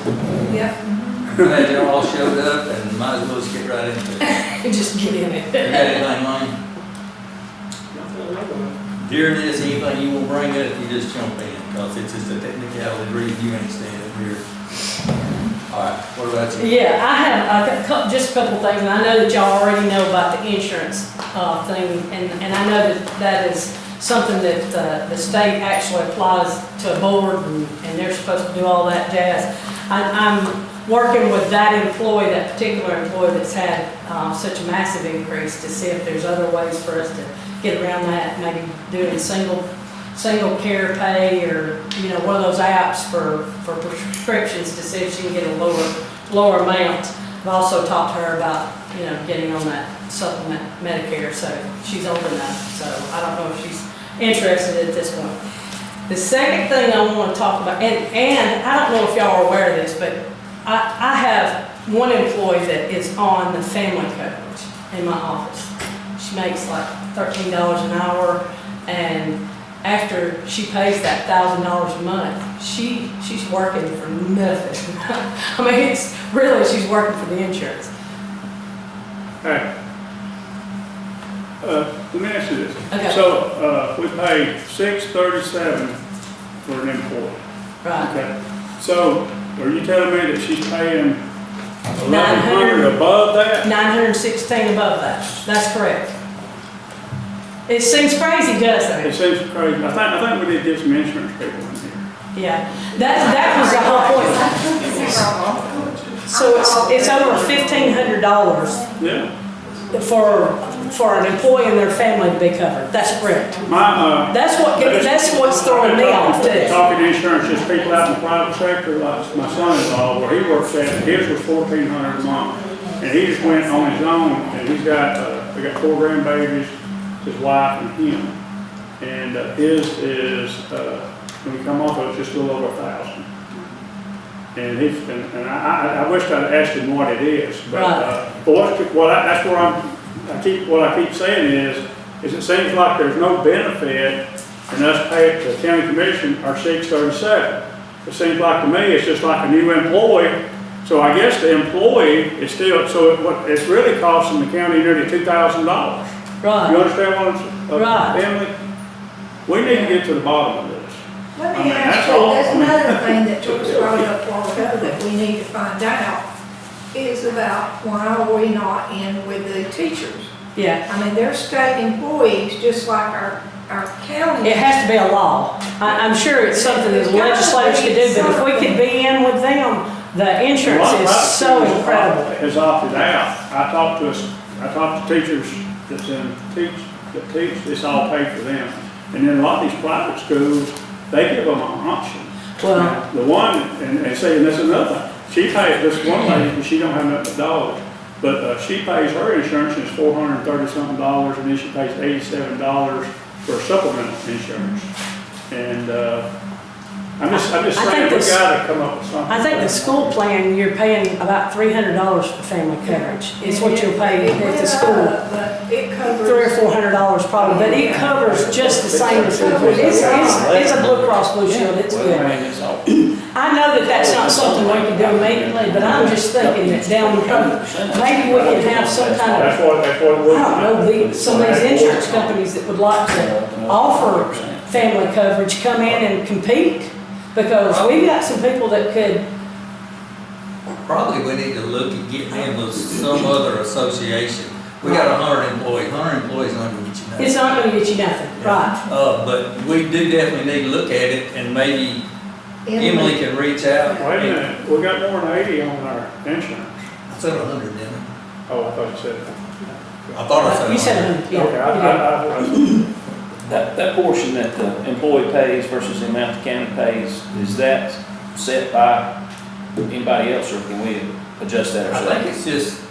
Yep. Glad y'all all showed up and might as well just get right into it. Just get in it. You got anything, Lane? During this, anything you want to bring up, you just jump in, because it's just a technicality reason you ain't standing here. All right, what about you? Yeah, I have just a couple things, and I know that y'all already know about the insurance thing, and I know that that is something that the state actually applies to a board, and they're supposed to do all that jazz. I'm working with that employee, that particular employee that's had such a massive increase, to see if there's other ways for us to get around that, maybe doing single care pay, or, you know, one of those apps for prescriptions, to see if she can get a lower amount. I've also talked to her about, you know, getting on that supplement Medicare, so she's old enough, so I don't know if she's interested at this point. The second thing I want to talk about, and I don't know if y'all are aware of this, but I have one employee that is on the family coverage in my office. She makes like $13 an hour, and after she pays that $1,000 a month, she's working for nothing. I mean, it's really, she's working for the insurance. Hey, let me ask you this. Okay. So, we paid $637 for an employee. Right. Okay. So, are you telling me that she's paying $1,100 above that? 916 above that. That's correct. It seems crazy, doesn't It it? seems crazy. I think we need to get some insurance people in here. Yeah. That was the whole point. So it's over $1,500 Yeah. for an employee and their family to be covered. That's correct. That's what's throwing me off too. Talking insurance, just people out in the private sector, like my son-in-law, where he works at, his was $1,400 a month. And he just went on his own, and he's got, we got 4 grandbabies, his wife and him. And his is, when we come off of it, it's just a little over 1,000. And I wish I'd asked him what it is, but what I keep saying is it seems like there's no benefit in us paying the county commission our $637. It seems like to me it's just like a new employee. So I guess the employee is still, it's really costing the county nearly $2,000. Right. You understand what I'm saying? Right. Emily? We need to get to the bottom of this. Let me ask you, that's another thing that George brought up a while ago that we need to find out, is about why are we not in with the teachers? Yeah. I mean, they're state employees, just like our county. It has to be a law. I'm sure it's something that the legislators could do, but if we could be in with them, the insurance is so incredible. Has opted out. I talked to teachers that teach, it's all paid for them. And then a lot of these private schools, they give them an option. Well, Now, the one, and that's another thing, she pays, this one lady, and she don't have nothing but dollars, but she pays her insurance, and it's $430-something, and then she pays $87 for supplemental insurance. And I'm just saying, we gotta come up with something. I think the school plan, you're paying about $300 for family coverage. It's what you'll pay at the school. But it covers. $300 or $400 probably, but it covers just the same as it's a Blue Cross Blue Shield. It's good. I know that that's not something we can do immediately, but I'm just thinking that down the road, maybe we can have some kind of, That's what I don't know, some of these insurance companies that would like to offer family coverage come in and compete, because we've got some people that could. Probably we need to look at getting in with some other association. We got 100 employees. 100 employees aren't going to get you nothing. It's not going to get you nothing, right? But we do definitely need to look at it, and maybe Emily can reach out. Wait a minute, we got more than 80 on our insurance. I said 100, didn't I? Oh, I thought you said that. I thought I said You said 100. 100, yeah. Okay, That portion that the employee pays versus the amount the county pays, is that set by anybody else, or can we adjust that I ourselves? think it's just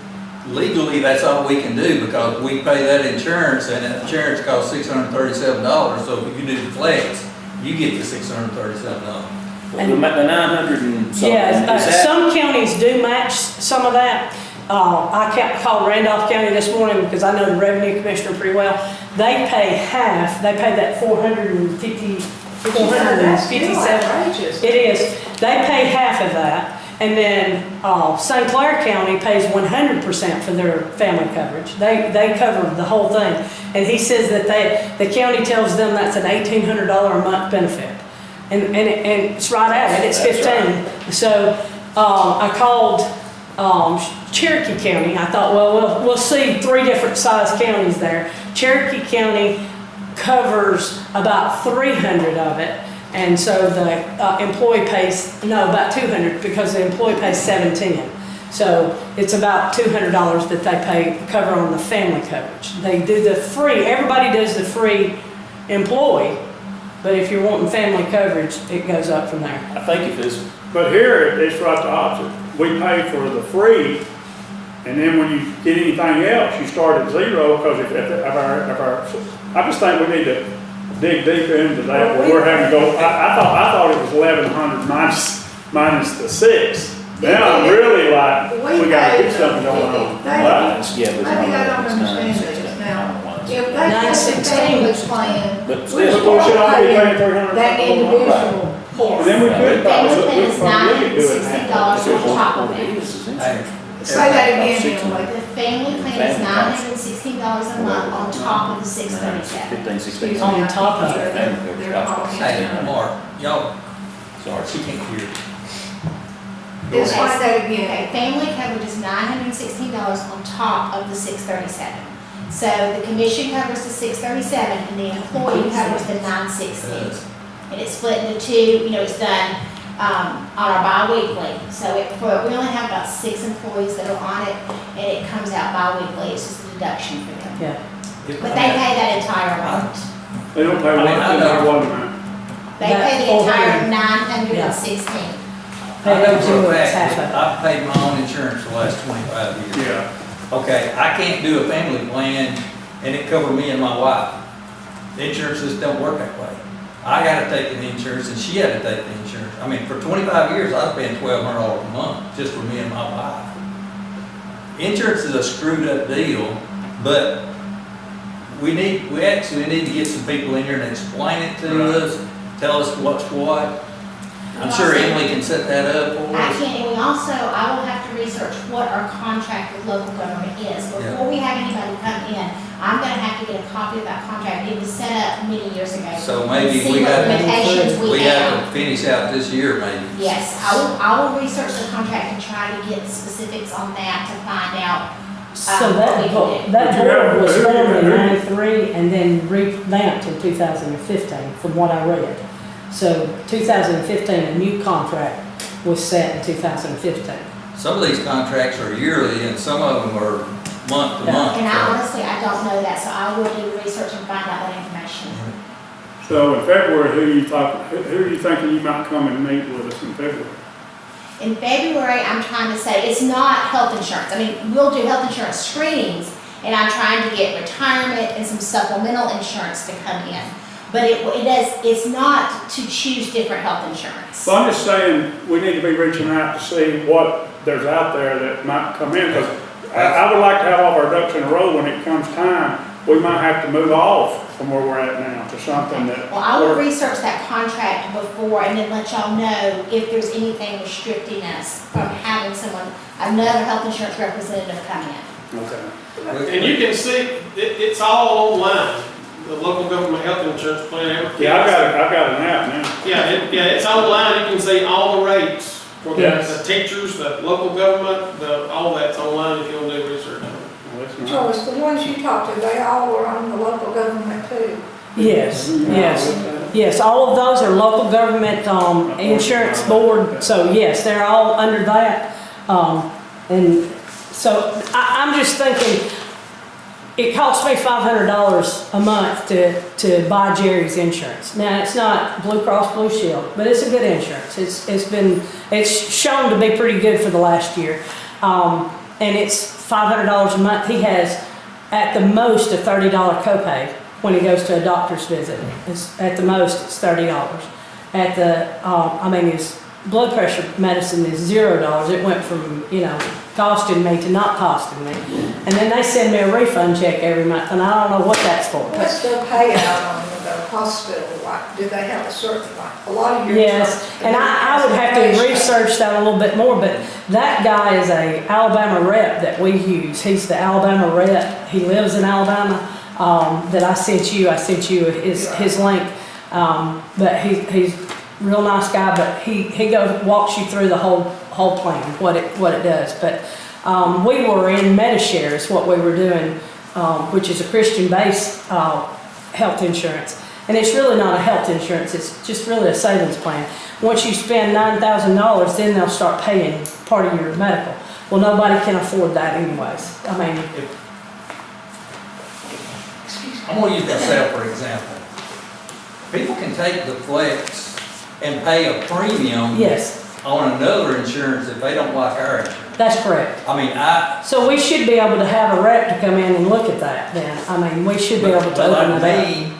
legally that's all we can do, because we pay that insurance, and that insurance costs $637. So if you do the flex, you get the $637. The 900 and something, Yeah, is that? some counties do match some of that. I called Randolph County this morning because I know the revenue commissioner pretty well. They pay half. They pay that $457. outrageous. It is. They pay half of that, And then, St. Clair County pays 100% for their family coverage. They cover the whole thing. And he says that the county tells them that's an $1,800 a month benefit. And it's right at it, it's That's 15. So, I called, Cherokee County. I thought, well, we'll see 3 different size counties there. Cherokee County covers about 300 of it. And so the employee pays, about 200 because the employee pays $710. So it's about $200 that they cover on the family coverage. They do the free, everybody does the free employee, but if you're wanting family coverage, it goes up from there. I think if it's, But here, it's right the opposite. We pay for the free, and then when you get anything else, you start at 0, because if I just think we need to dig deeper into that, where we're having to go, I thought it was 1,100 minus the 6. Now I'm really like, we gotta get something going on. Right? yeah, but Maybe I don't understand this now. If that's a 916. family plan, But we still, We should all be paying $300 that a month. individual. And then we could probably, Family plan we is probably do it $960 half. on top of it. Say that again, Emily. The family plan is $916 a month on top of the $637. 15, 16. On top of it. Hey, Mark, y'all, Sorry. she can't hear. Explain that again. Okay, family coverage is $916 on top of the $637. So the commission covers the $637 and the employee covers the $916. And it's split into 2, it's done on our bi-weekly. So we only have about 6 employees that are on it, and it comes out bi-weekly. It's just a deduction for them. Yeah. But they pay that entire amount. They don't pay I mean, I know. one amount. They pay the entire 400. $916. I know for a It's fact half that of I've paid my own insurance for the last 25 years. Yeah. Okay, I can't do a family plan and it cover me and my wife. The insurance just don't work that way. I gotta take the insurance and she had to take the insurance. I mean, for 25 years, I was paying $1,200 a month just for me and my wife. Insurance is a screwed up deal, but we actually need to get some people in here and explain it to us, tell us what's what. I'm sure Emily can set that up for I us. can, and I will have to research what our contract with local government is. Before we have anybody come in, I'm gonna have to get a copy of that contract. It was set up many years ago. So maybe See we what gotta, limitations we have. have to finish out this year maybe. Yes, I will research the contract and try to get the specifics on that to find out. So what we can do. that But you board was have- formed in '93 and then revamped in 2015, from what I read. So 2015, a new contract was set in 2015. Some of these contracts are yearly and some of them are month to Yeah. month. And I so- honestly, I don't know that, so I will do the research and find out that information. So in February, who are you thinking you might come and meet with us in February? In February, I'm trying to say, it's not health insurance. I mean, we'll do health insurance screenings, and I'm trying to get retirement and some supplemental insurance to come in. But it's not to choose different health insurance. Well, I'm just saying, we need to be reaching out to see what there's out there that might come in, because I would like to have all of our ducks in a row when it comes time. We might have to move off from where we're at now to something that. Well, I will research that contract before and then let y'all know if there's anything restricting us from having another health insurance representative come in. Okay. And you can see, it's all online, the local government health insurance plan. everything. Yeah, I've got an app now. Yeah, it's online, you can see all the rates for Yes. the teachers, the local government, all that's online if you'll do research. Well, that's nice. Charles, the ones you talked to, they all were on the local government too. Yes, yes, all of those are local government, insurance board, so yes, they're all under that. And so I'm just thinking, it costs me $500 a month to buy Jerry's insurance. Now, it's not Blue Cross Blue Shield, but it's a good insurance. It's shown to be pretty good for the last year. And it's $500 a month. He has, at the most, a $30 copay when he goes to a doctor's visit. At the most, it's $30. At the, his blood pressure medicine is $0. It went from, costing me to not costing me. And then they send me a refund check every month, and I don't know what that's for. What's the payout on the the hospital, like, do they have a certain, like, a lot of your. Yes, and I would have to research that a little bit more, but that guy is a Alabama rep that we use. He's the Alabama rep. He lives in Alabama, that I sent you his link. But he's a real nice guy, but he walks you through the whole plan, what it does. But, we were in MediShare is what we were doing, which is a Christian-based, health insurance. And it's really not a health insurance, it's just really a savings plan. Once you spend $9,000, then they'll start paying part of your medical. Well, nobody can afford that anyways. I mean, I'm gonna use myself for example. People can take the flex and pay a premium yes, on another insurance if they don't like our insurance. that's correct. I mean, So we should be able to have a rep to come in and look at that then. I mean, we should be able to but open like it up. me,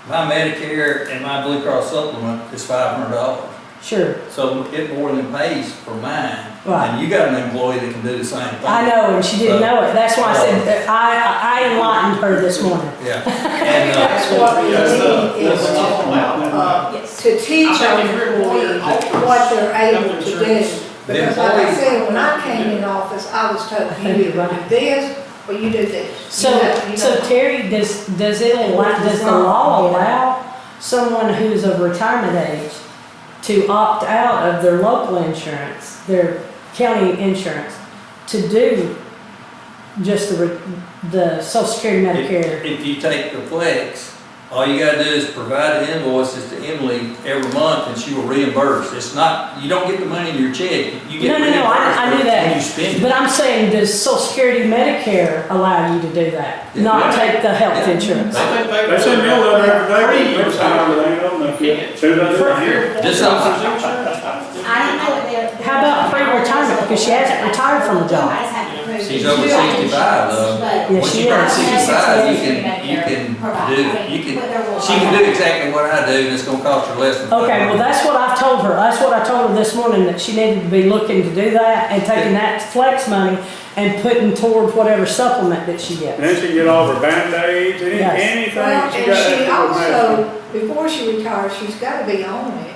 my Medicare and my Blue Cross supplement is $500. Sure, So it more than pays for mine. Right. And you got an employee that can do the same thing. I know, and she didn't know it. That's why I said, that I enlightened her this morning. Yeah. And And, that's what we That's need is the- to teach I our think if your employer employees offers what they're able health to do. insurance, Because like I said, when I came in office, I was told, you either do this or you do this. So, You know, so Terry, does the law allow someone who's of retirement age to opt out of their local insurance, their county insurance, to do just the Social Security Medicare? if you take the flex, all you gotta do is provide the invoices to Emily every month and she will reimburse. It's not, you don't get the money in your check, you get No, reimbursed I knew that. when you spend But it. I'm saying, does Social Security Medicare allow you to do that? Not Yeah. take the health Yeah. insurance? I think They send me a letter every day, they sign Premium. everything on them. Can't. Soon as I do For it your here. employees, Just there's so- insurance. I don't know what they're. How about pre-retirement? Because she hasn't retired from the job. I just have to prove She's that over you have 65 though. insurance, but- Yeah, Once she you turn is. 65, you Social can Security provide. do, I mean, you can, what they're she can do exactly what I do and it's gonna cost her less than. Okay, well, that's what I've told her. That's what I told her this morning, that she needed to be looking to do that and taking that flex money and putting toward whatever supplement that she And then gets. she can get all her Band-Aids, Yes. anything Well, she and got. she that's also, before she retires, she's gotta be on it.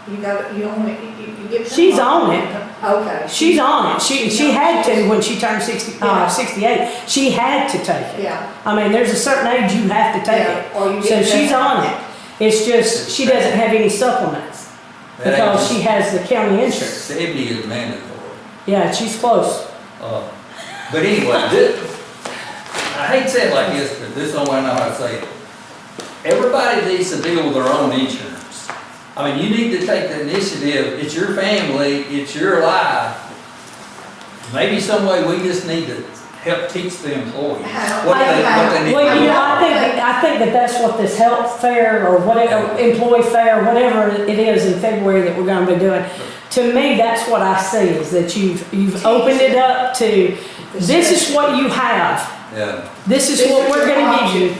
You own it, you get. She's on it. Okay. She's on it. She had to when she turned 68. She had to take it. Yeah. I mean, there's a certain age you have to take it. Yeah, or you So get she's that. on it. It's just, she doesn't have any supplements That ain't because just- she has the county insurance. 70 is mandatory. Yeah, she's close. But anyway, I hate to say it like this, but this is the only way I know how to say it. Everybody needs to deal with their own insurance. I mean, you need to take the initiative, it's your family, it's your life. Maybe some way we just need to help teach the employees what they need to Well, you do. know, I think that that's what this health fair or whatever, employee fair, whatever it is in February that we're gonna be doing. To me, that's what I see, is that you've opened it up to, this is what you have. Yeah. This is what we're gonna give you.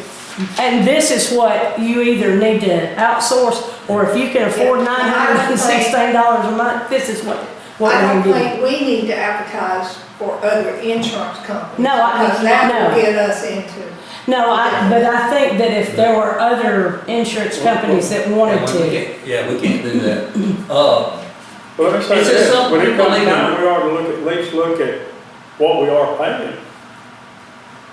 And this is what you either need to outsource, or if you can afford $916 a month, this is what we're I gonna don't give you. think we need to advertise for other insurance companies. No, Because that no. will get us into. No, but I think that if there were other insurance companies that wanted to, Yeah, we can't do that. Well, let me say It's just this, something when it people comes need to down, know. we ought to at least look at what we are paying.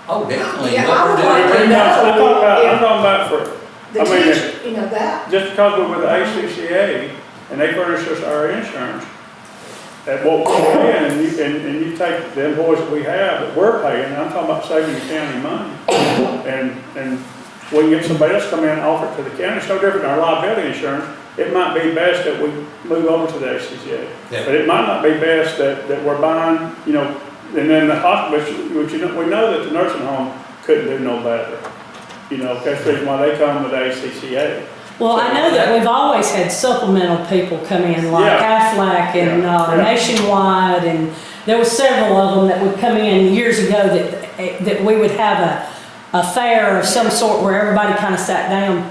Oh, definitely. Yeah, What I we're would doing like to right know. now. I'm talking about for, The I mean, teacher, you know, that, just because we're with the ACCA and they furnish us our insurance, at what we're paying, and you take the employees that we have that we're paying, I'm talking about saving the county money. And we can get somebody else to come in and offer it to the county, it's no different than our liability insurance. It might be best that we move over to the ACCA. Yeah. But it might not be best that we're buying, you know, and then the hospital, which you know, we know that the nursing home couldn't do no better. You know, that's the reason why they come with ACCA. well, I know that we've always had supplemental people come in, like Yeah. Aflac and Yeah. Nationwide, and there was several of them that would come in years ago that we would have a fair of some sort where everybody kind of sat down.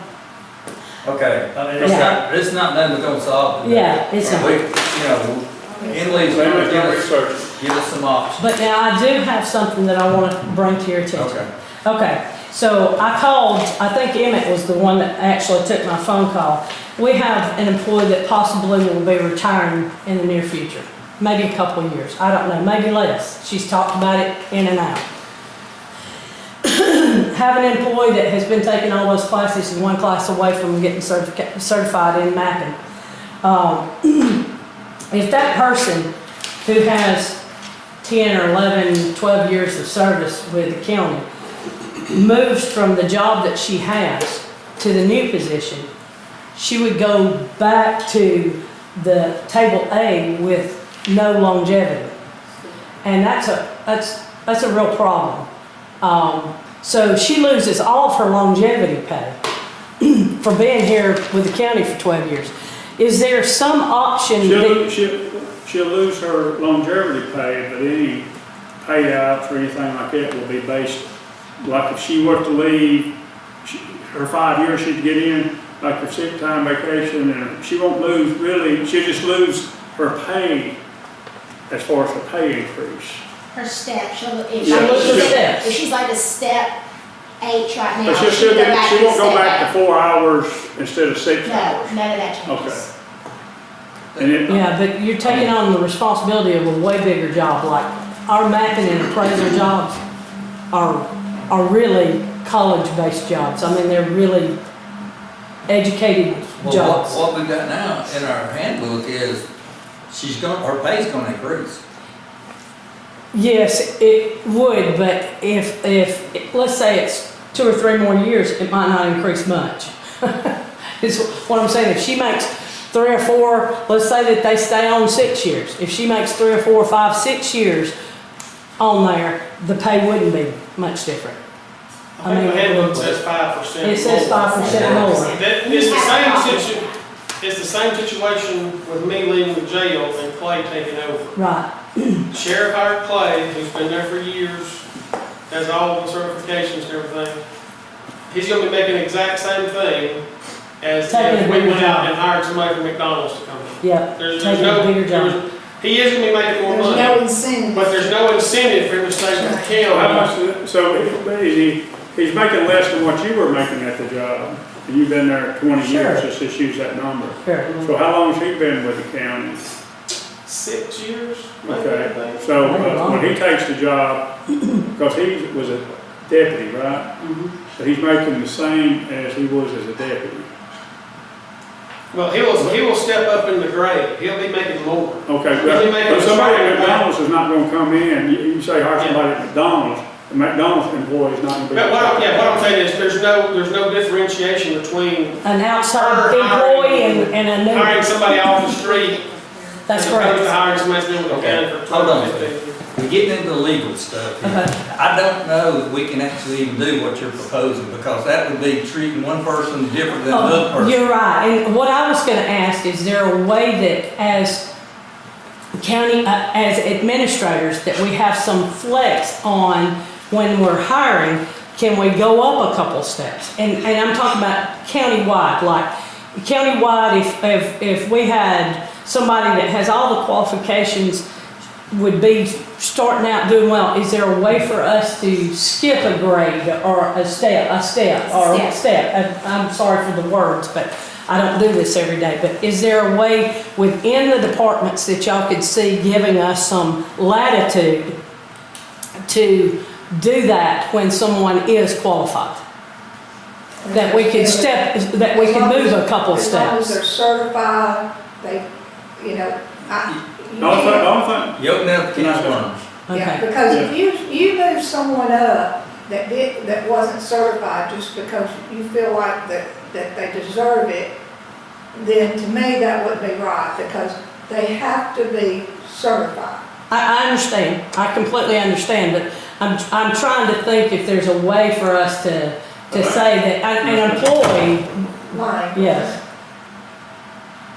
Okay, I mean, Yeah. it's not nothing we're gonna solve today. Yeah, it's not. We, you know, Emily's They gonna make give our us, research. give us some options. But now I do have something that I want to bring to your attention. Okay. Okay, So I called, I think Emmett was the one that actually took my phone call. We have an employee that possibly will be retiring in the near future, maybe a couple of years, I don't know, maybe less. She's talked about it in and out. Have an employee that has been taking all those classes, is one class away from getting certified in mapping. If that person who has 10 or 11, 12 years of service with the county moves from the job that she has to the new position, she would go back to the table A with no longevity. And that's a real problem. So she loses all of her longevity pay for being here with the county for 12 years. Is there some option? She'll lose her longevity pay, but any payouts or anything like that will be based, like if she were to leave, her 5 years she'd get in, like her sick time, vacation, and she won't lose really, she'll just lose her pay as far as her pay increase. Her step, if she's like a step H right now. But she won't go back to 4 hours instead of 6 hours. No, none of that changes. Okay. And Yeah, but you're taking on the responsibility of a way bigger job, like our mapping and appraiser jobs are really college-based jobs. I mean, they're really educated Well, jobs. what we've got now in our handbook is her pay's gonna increase. Yes, it would, but if let's say it's 2 or 3 more years, it might not increase much. Is what I'm saying. If she makes 3 or 4, let's say that they stay on 6 years. If she makes 3 or 4, 5, 6 years on there, the pay wouldn't be much different. I think the handbook says 5%. It says 5% more. It's the same situation with me leaving the jail and Clay taking over. Right. Sheriff hired Clay, who's been there for years, has all the certifications and everything. He's gonna be making the exact same thing as if we went out and hired somebody from McDonald's to come in. Yeah, There's taking no, a bigger job. he is gonna be making more There's money, no incentive. but there's no incentive for him to stay with the how county. much, so he's making less than what you were making at the job, and you've been there 20 Sure. years, let's just use that number. Sure. So how long has he been with the county? 6 years, maybe, I Okay, think. so when he takes the job, because he was a deputy, right? So he's making the same as he was as a deputy. Well, he will step up in the grade, he'll be making more. Okay, He'll be making but somebody a at McDonald's is not gonna come in, you say hire somebody at McDonald's, the McDonald's employee is not gonna be. But what I'm saying is, there's no differentiation between An outside employee and a new. hiring somebody off the street That's as opposed correct. to hiring somebody that's been with the county for Hold on. 12, 15 years. We're getting into the legal stuff here. Okay. I don't know that we can actually even do what you're proposing, because that would be treating one person different than another Oh, person. you're right. And what I was going to ask, is there a way that as county, as administrators, that we have some flex on when we're hiring, can we go up a couple steps? And I'm talking about countywide, like countywide, if we had somebody that has all the qualifications, would be starting out doing well, is there a way for us to skip a grade or a step? I'm sorry for the words, but I don't do this every day. But is there a way within the departments that y'all could see giving us some latitude to do that when someone is qualified? That we could move a couple As long as steps. they're certified, they, you know, The only thing, You open up the can of worms. yeah, Okay. because if you move someone up that wasn't certified just because you feel like that they deserve it, then to me, that wouldn't be right, because they have to be certified. I understand. I completely understand, but I'm trying to think if there's a way for us to say that an employee, Mine. yes.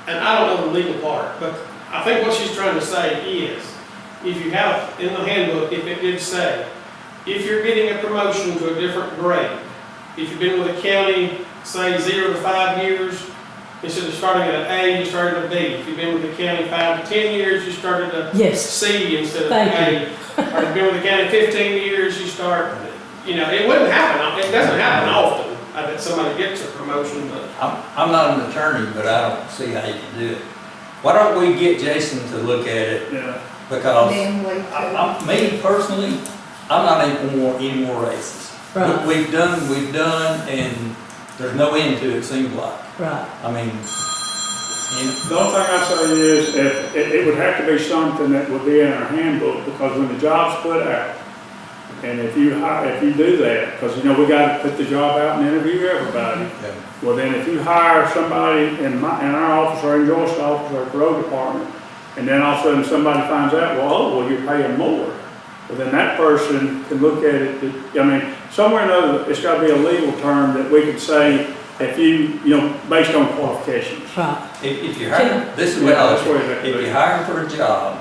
And I don't know the legal part, but I think what she's trying to say is, if you have, in the handbook, if it did say, if you're getting a promotion to a different grade, if you've been with the county, say 0 to 5 years, instead of starting at an A, you started at a B. If you've been with the county 5 to 10 years, you started at Yes. C instead of Thank A. Or if you've been with the county 15 years, you start you know, it wouldn't happen, it doesn't happen often, that somebody gets a promotion, but I'm not an attorney, but I don't see how you can do it. Why don't we get Jason to look at it? Yeah. Because Then we could- me personally, I'm not in for any more races. Right. We've done, and there's no end to it, seems like. Right. I mean, The only thing I say is, if, it would have to be something that would be in our handbook, because when the job's put out, and if you do that, because, you know, we gotta put the job out and interview everybody. Well, then if you hire somebody in our office or in Joyce's office or the road department, and then all of a sudden somebody finds out, well, you're paying more. Well, then that person can look at it, I mean, somewhere or another, it's gotta be a legal term that we could say, if you know, based on qualifications. Right. if you hire, this is what I That's look where at. it- If you hire for a job,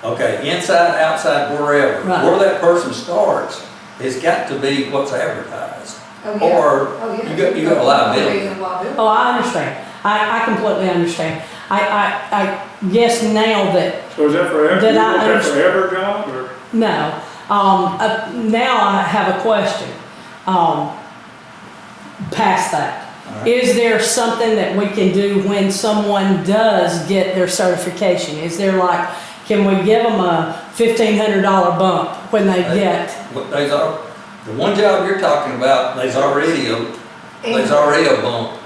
okay, inside, outside, wherever, Right. where that person starts, it's got to be what's advertised. Oh, yeah. Or Oh, yeah. you got a liability. Liability. Oh, I understand. I completely understand. I guess now that, So is that for every, Did I is that for every job, or? no, now I have a question, past that. All right. Is there something that we can do when someone does get their certification? Is there like, can we give them a $1,500 bump when they get? What there's the one job you're talking about, there's already a bump,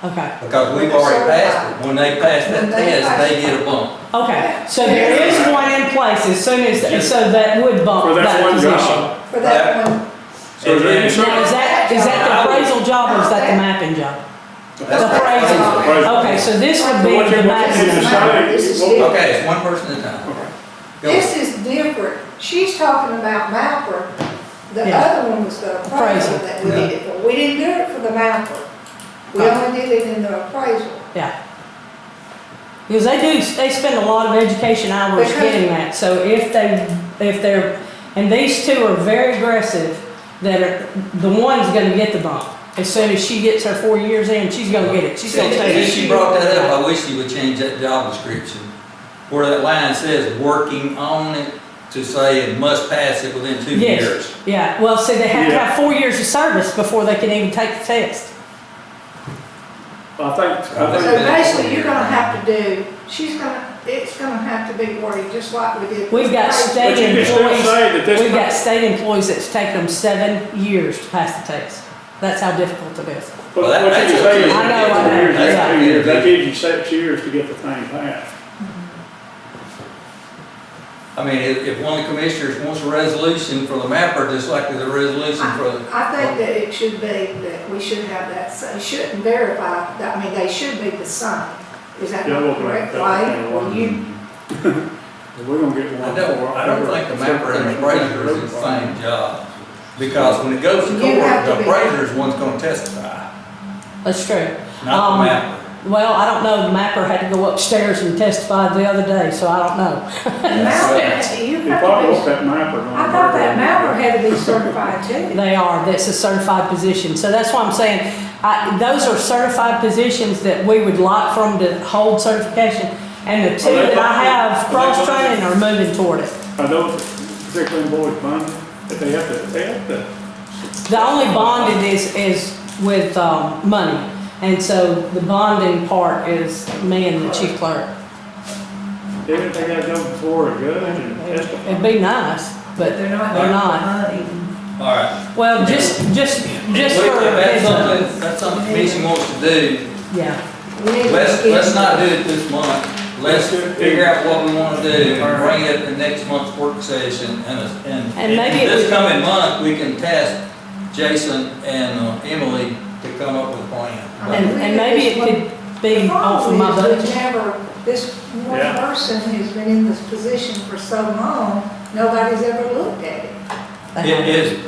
Okay, because we've already passed it. When they pass that test, they get a bump. okay, so there is one in place as soon as, so that would For bump that that one position. job? For that one, So is there any And then- Now, is that the appraisal job or is that the mapping job? That's The appraisal. Okay, so this would be What you- the what you mapping. decide- This is what- different. Okay, it's one person at a time. Go. This is different. She's talking about mapper. The Yeah. other one was the appraisal Appraisal. that we did it for. We didn't do it for the mapper. We only did it in the appraisal. Yeah. Because they spend a lot of education hours Because- getting that, so if they're, and these two are very aggressive, that are, the one's gonna get the bump. As soon as she gets her 4 years in, she's gonna get it, she's gonna take it. Since she brought that up, I wish you would change that job description, where that line says, working on it, to say it must pass it within 2 Yes. years. Yeah, well, see, they have to Yeah. have 4 years of service before they can even take the test. I think. So basically, you're gonna have to do, it's gonna have to be worded just like we did. We've got But state you can still employees, say that this. we've got state employees that's taken them 7 years to pass the test. That's how difficult it is. What Well, you that's can say is. I know, I know, Years, yeah. 2 years, that gives you 6 years to get the thing passed. I mean, if one of the commissioners wants a resolution for the mapper, just like there's a resolution for the. I think that it should be, that we should have that, you shouldn't verify, I mean, they should be the same. Is that Yeah, not we'll correct, correct that. Wayne? Well, you, We're gonna get one. I don't think the mapper and the appraiser is the same job, because when it goes to You court, have to the be- appraiser is one's gonna testify, That's true. not the mapper. Well, I don't know, the mapper had to go upstairs and testify the other day, so I don't know. mapper, you You have probably want to that mapper. be, I thought that mapper had to be certified too. They are, that's a certified position, so that's why I'm saying, those are certified positions that we would like for them to hold certification, and the two that I have cross-training are moving toward it. Are those particularly employees bonded, that they have to, The only bonded is with, money, and so the bonding part is me and the chief clerk. didn't they gotta go before a judge and testify? It'd be nice, but they're not. All right. Well, just for. That's something the commission wants to do. Yeah, Let's not do it this month. Let's figure out what we want to do and bring it in next month's work session. And maybe it this would- coming month, we can task Jason and Emily to come up with a plan. and maybe it could be off of my The problem is budget. we've never, this one Yeah. person who's been in this position for so long, nobody's ever looked at it. It is.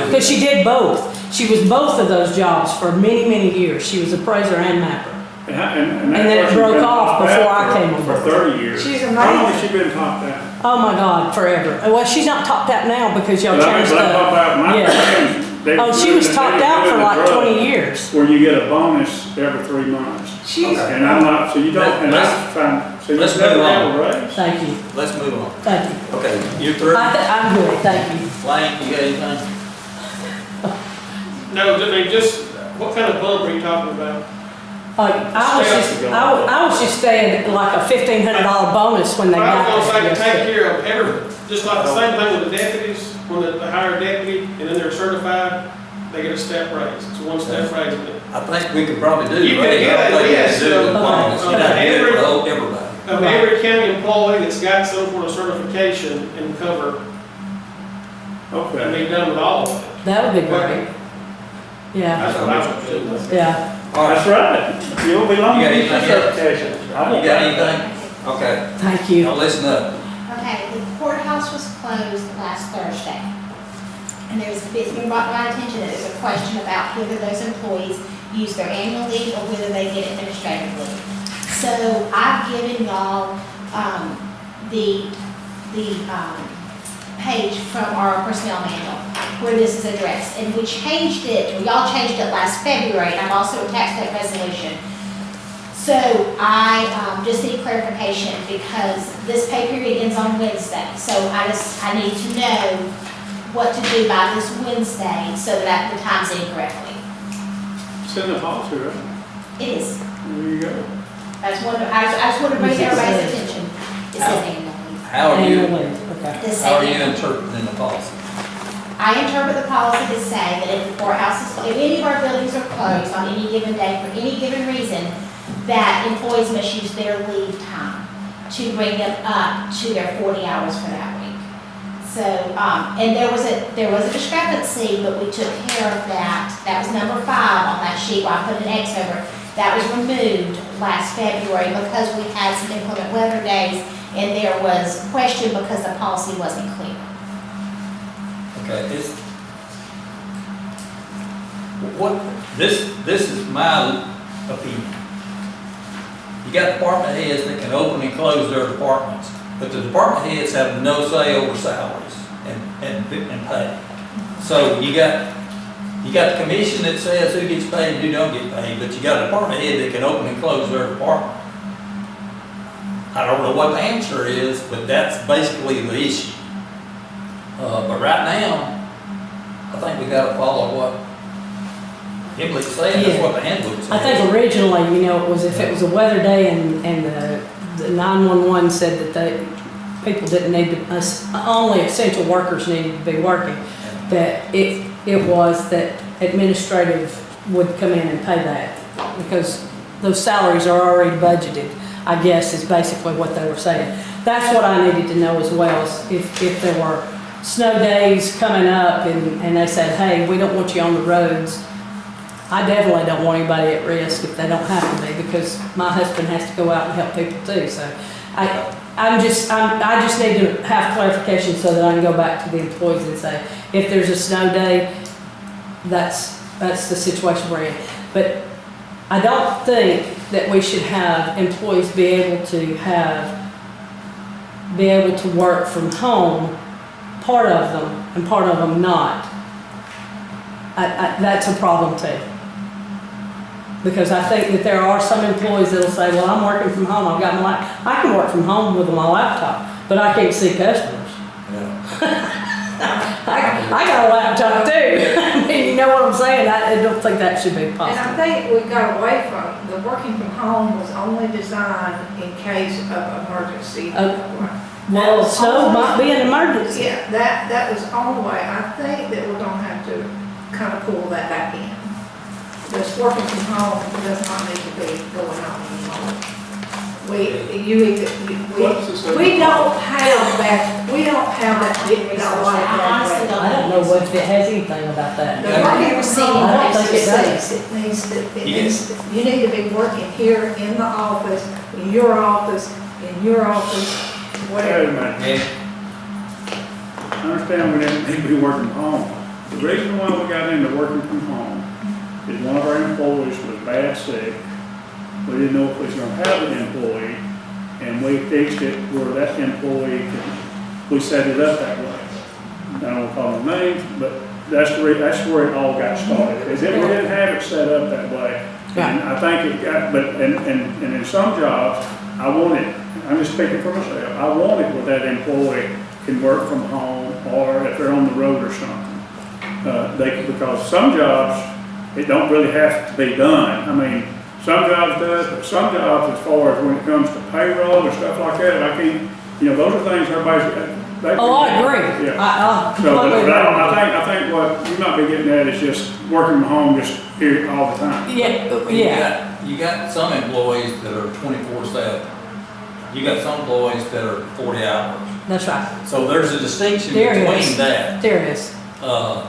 Because she did both. She was both of those jobs for many, many years. She was appraiser and mapper. And And then it broke off before I came on For board. 30 years. She's How long amazing. has she been topped out? Oh my God, forever. Well, she's not topped out now because y'all But I changed but I talk the, about my yeah. friends. Oh, she was topped out for like 20 years. Where you get a bonus every 3 months. She's, And I'm not, so you don't, and Let's- I'm trying, so you let's never move on. have a raise? Thank you, Let's move on. thank you. Okay, you through? I'm good, thank you. Lane, you got anything? No, I mean, just, what kind of bump are you talking about? I was just saying like a $1,500 bonus when they I got was gonna there. say, take care of just like the same thing with the deputies, when they hire a deputy and then they're certified, they get a step raise. It's a one-step raise. I think we could probably do You the can raise. get I don't it, think we yes, can do the bonus. You gotta do it for everybody. Of every county employee that's got some sort of certification and cover, and Okay. be done with all of it. That would be great. Yeah, That's what I would do. yeah. All right, That's right. You'll be long. You got anything else? Certification. you got anything? Okay, Thank you. now listen up. Okay, the courthouse was closed last Thursday. And it's been brought to my attention that there's a question about whether those employees use their annual leave or whether they get administrative leave. So I've given y'all, the page from our personnel manual where this is addressed. And we changed it, or y'all changed it last February, and I've also attached that resolution. So I just need clarification because this pay period ends on Wednesday. So I need to know what to do by this Wednesday so that the time's incorrectly. It's in the policy, right? It is. There you go. I just want to bring everybody's attention. It says annual leave. How are you, Annual leave, okay. It says how are you annual. interpreting the policy? I interpret the policy to say that if the courthouse is, if any of our buildings are closed on any given day for any given reason, that employees must use their leave time to bring them up to their 40 hours for that week. So, and there was a discrepancy, but we took care of that. That was number 5 on that sheet where I put an X over it. That was removed last February because we had some inclement weather days and there was question because the policy wasn't clear. Okay, this is my opinion. You got department heads that can open and close their departments, but the department heads have no say over salaries and pay. So you got the commission that says who gets paid and who don't get paid, but you got a department head that can open and close their department. I don't know what the answer is, but that's basically the issue. But right now, I think we gotta follow what Emily's saying, that's what the handbook says. I think originally, you know, it was if it was a weather day and the 911 said that people didn't need to, only essential workers needed to be working, that it was that administrative would come in and pay that because those salaries are already budgeted, I guess is basically what they were saying. That's what I needed to know as well, is if there were snow days coming up and they said, hey, we don't want you on the roads. I definitely don't want anybody at risk if they don't have to be because my husband has to go out and help people too. So I just need to have clarification so that I can go back to the employees and say, if there's a snow day, that's the situation we're in. But I don't think that we should have employees be able to work from home, part of them, and part of them not. That's a problem too. Because I think that there are some employees that'll say, well, I'm working from home, I can work from home with my laptop, but I can't see customers. Yeah. I got a laptop too. I mean, you know what I'm saying? I don't think that should be And I possible. think we got away from, the working from home was only designed in case of emergency. Well, snow might be an emergency. Yeah, that was the only way. I think that we're gonna have to kind of pull that back in. This working from home does not need to be going on anymore. We don't have that, I honestly don't I don't know if it has anything about that. The working from home, I don't think it does. you need to be working here in the office, in your office, Wait a whatever. minute. Yeah. I understand we didn't need to be working from home. The reason why we got into working from home is one of our employees was bad sick. We didn't know if we was gonna have an employee, and we fixed it where that employee we set it up that way. I don't want to call them names, but that's where it all got started. Is if we didn't have it set up that way. And I think it got, but, and in some jobs, I want it, I'm just speaking for myself, I want it where that employee can work from home or if they're on the road or something. because some jobs, it don't really have to be done. I mean, some jobs does, but some jobs, as far as when it comes to payroll and stuff like that, I can't, those are things everybody's. Oh, I agree. Yeah. I So, but completely agree. I think what you might be getting at is just working from home just here all the time. Yeah. You got some employees that are 24/7. You got some employees that are 40 hours. That's right. So there's a distinction There between is. that. There is. Uh,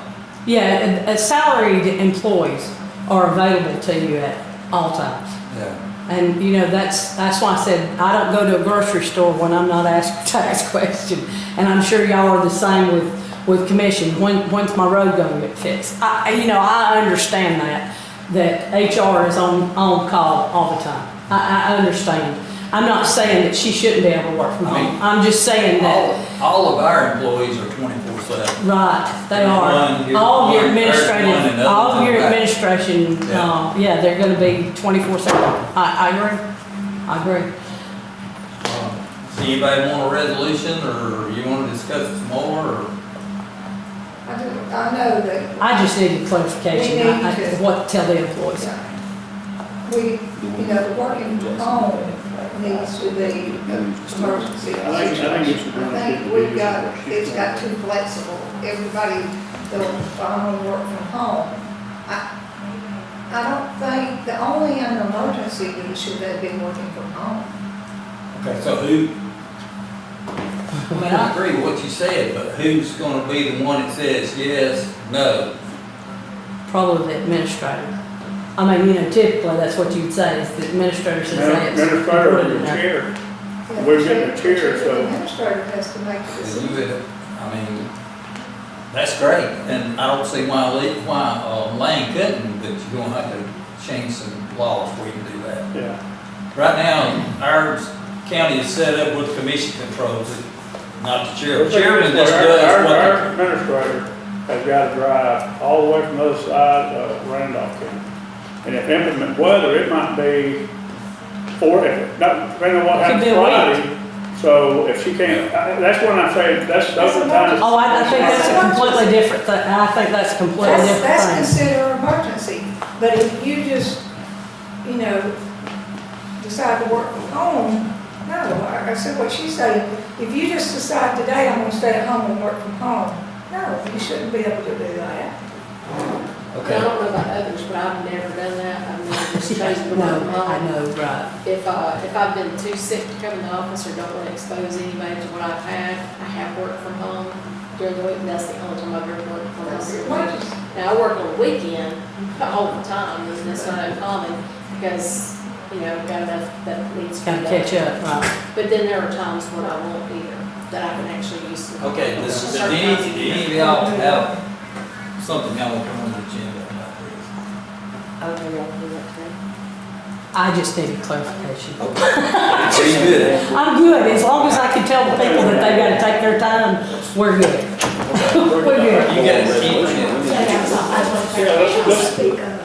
Yeah, and salaried employees are available to you at all times. yeah. And, that's why I said, I don't go to a grocery store when I'm not asked a tax question. And I'm sure y'all are the same with commission. When's my road gonna get fixed? I understand that HR is on call all the time. I understand. I'm not saying that she shouldn't be able to work from I mean, home. I'm just saying that, All of our employees are 24/7. right, they are. All of your administration, they're gonna be 24/7. I agree. So anybody want a resolution, or you want to discuss it some more, or? I know that I just needed clarification, We need to- what to tell the employees. the working from home needs to be emergency. I think it's a I think it's got too flexible. Everybody will work from home. I don't think, the only an emergency should they be working from home. Okay, so I agree with what you said, but who's gonna be the one that says yes, no? Probably the administrator. I mean, typically that's what you'd say, is the administrator says yes. Administrator or the chair. We're getting a chair, so. The administrator has to make the And decision. you would, that's great, and I don't see why Lane couldn't, but you're gonna have to change some laws where you can do that. Yeah. Right now, our county is set up with commission controls, not the chairman. Chairman just does what Our administrator has got to drive all the way from the other side of Randolph County. And if inclement weather, it might be depending on what It could happens be a week. Friday. So if she can't, that's what I'm saying, those are the times. Oh, I think that's a completely different thing. I think that's a completely different That's thing. considered an emergency, but if you just, decide to work from home, no, like I said what she's saying, if you just decide today, I'm gonna stay at home and work from home, no, you shouldn't be able to do that. I Okay, don't know about others, but I've never done that. I've never just chosen to No, work from I home. know, right. If I've been too sick to come in the office or don't want to expose anybody to what I've had, I have worked from home during the week. That's the only time I've ever worked from home. That's during what the week. Now, I work on the weekend all the time, and that's not uncommon because, I've got enough that needs to be Gotta done. catch up, right. But then there are times when I won't either, that I can actually use some. okay, does certain any kinds of- of y'all have something y'all want to put on the agenda about this? I don't know, y'all do that too. I just needed clarification. Are you good? I'm good, as long as I can tell the people that they gotta take their time, we're good. We're good. You guys keep it.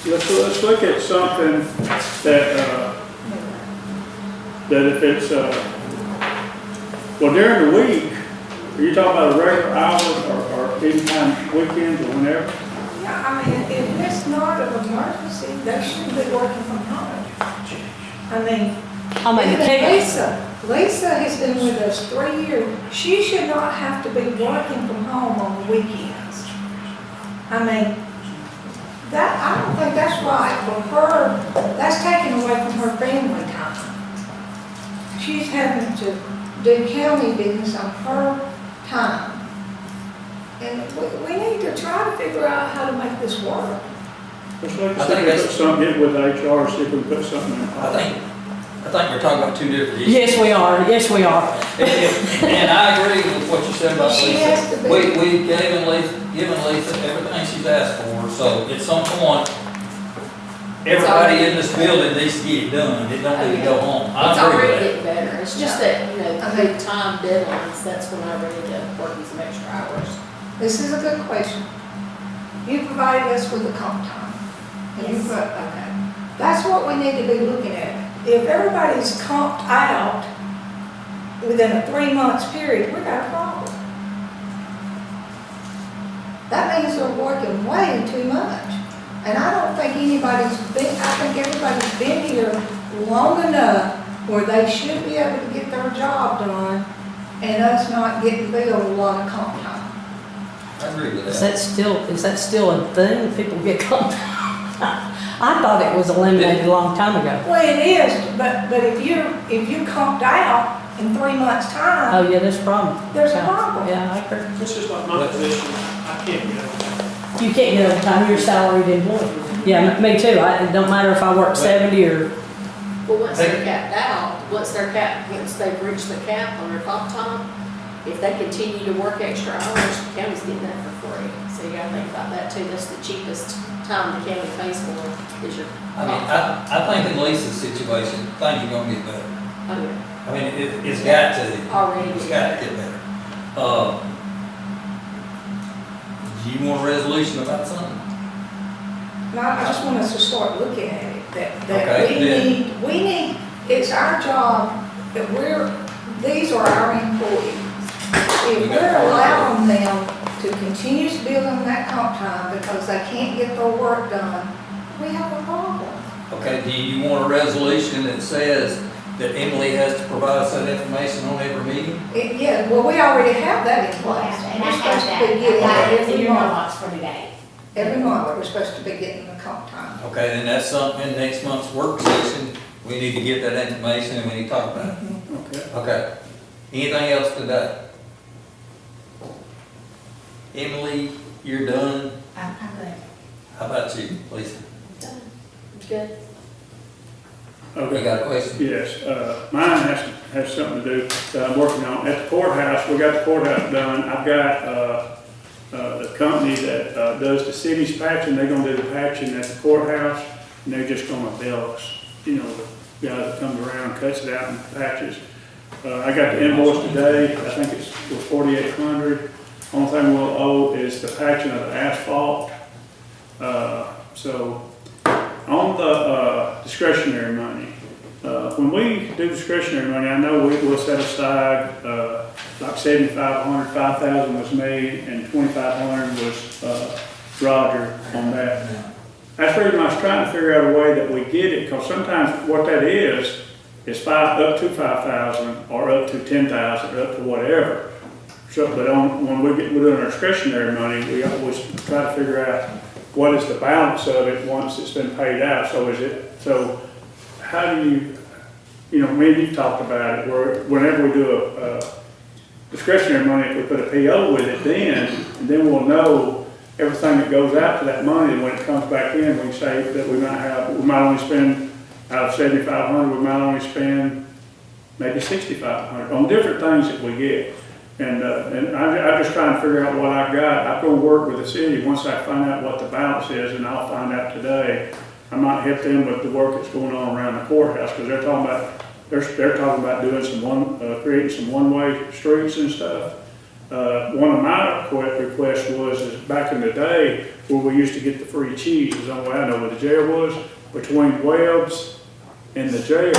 Let's look at something that if it's, during the week, are you talking about a regular hours or anytime weekends or whenever? Yeah, I mean, if it's not an emergency, they shouldn't be working from home. I mean, The even case, Lisa has been with us 3 years. She should not have to be working from home on the weekends. I mean, I don't think that's right for her. That's taking away from her family time. She's having to do county business on her time. And we need to try to figure out how to make this work. Let's look I at think that's- something, get with HR, see if we can put something in. I think we're talking about two different issues. yes, we are, And I agree with what you said about She Lisa. has to be- We've given Lisa everything she's asked for, so at some point, everybody in this building needs to get it done, it don't need to go home. It's I agree already with getting better. It's just that, I the time deadlines, that's when I really need to work some extra hours. This is a good question. You provided us with the comp time. And you Yes. okay. That's what we need to be looking at. If everybody's comped out within a 3 months period, we got a problem. That things are working way too much. And I don't think I think everybody's been here long enough where they should be able to get their job done and us not getting billed a lot of comp time. I agree with Is that. that still a thing? People get comp time? I thought it was eliminated a long time ago. Well, it is, but if you comped out in 3 months' time, Oh, yeah, there's a problem. there's a problem. Yeah, I agree. It's just like my position, I can't get it. You can't get overtime, you're a salaried employee. Yeah, me too. It don't matter if I work 70 or, Well, once they're capped out, once they've reached the cap on their comp time, if they continue to work extra hours, the county's getting that for free. So you gotta think about that too. That's the cheapest time the county pays for is your I mean, comp time. I think in Lisa's situation, things are gonna get better. Oh, yeah. I mean, it's got to. Already. It's got to get better. Do you want a resolution about something? No, I just want us to start looking at it, that Okay, we need, it's our job, that these are our employees. If we're allowing them to continue to bill them that comp time because they can't get their work done, we have a problem. Okay, do you want a resolution that says that Emily has to provide us that information on every meeting? Yeah, well, we already have that in Well, place. and I We're have supposed to that, be getting I it got it in every your month. mailbox for today. Every month, we're supposed to be getting the comp time. Okay, then that's something in next month's work session, we need to get that information and we need to talk about it. Okay. Okay, anything else today? Emily, you're done, I'm good. how about you, Lisa? Done. Good. You Okay. got a question? Yes, mine has something to do, that I'm working on. At the courthouse, we got the courthouse done. I've got, the company that, does the city's patching, they're gonna do the patching at the courthouse, and they're just gonna bill us. You know, the guy that comes around, cuts it out and patches. I got the invoice today, I think it was 4,800. Only thing we'll owe is the patching of the asphalt. So, on the discretionary money, when we do discretionary money, I know we will set aside, like 7,500, 5,000 was me, and 2,500 was, Roger on that. That's the reason I was trying to figure out a way that we get it, because sometimes what that is up to 5,000, or up to 10,000, or up to whatever. So, but when we're doing our discretionary money, we always try to figure out what is the balance of it once it's been paid out. So how do you know, me and you've talked about it, where whenever we do a discretionary money, if we put a PO with it then we'll know everything that goes out to that money, and when it comes back in, we can say that we might only spend, out of 7,500, we might only spend maybe 6,500 on different things that we get. And I'm just trying to figure out what I got. I'm going to work with the city once I find out what the balance is, and I'll find out today. I might help them with the work that's going on around the courthouse, because they're talking about doing some creating some one-way streets and stuff. One of my requests was back in the day where we used to get the free cheese. Is the only way I know where the jail was. Between Webb's and the jail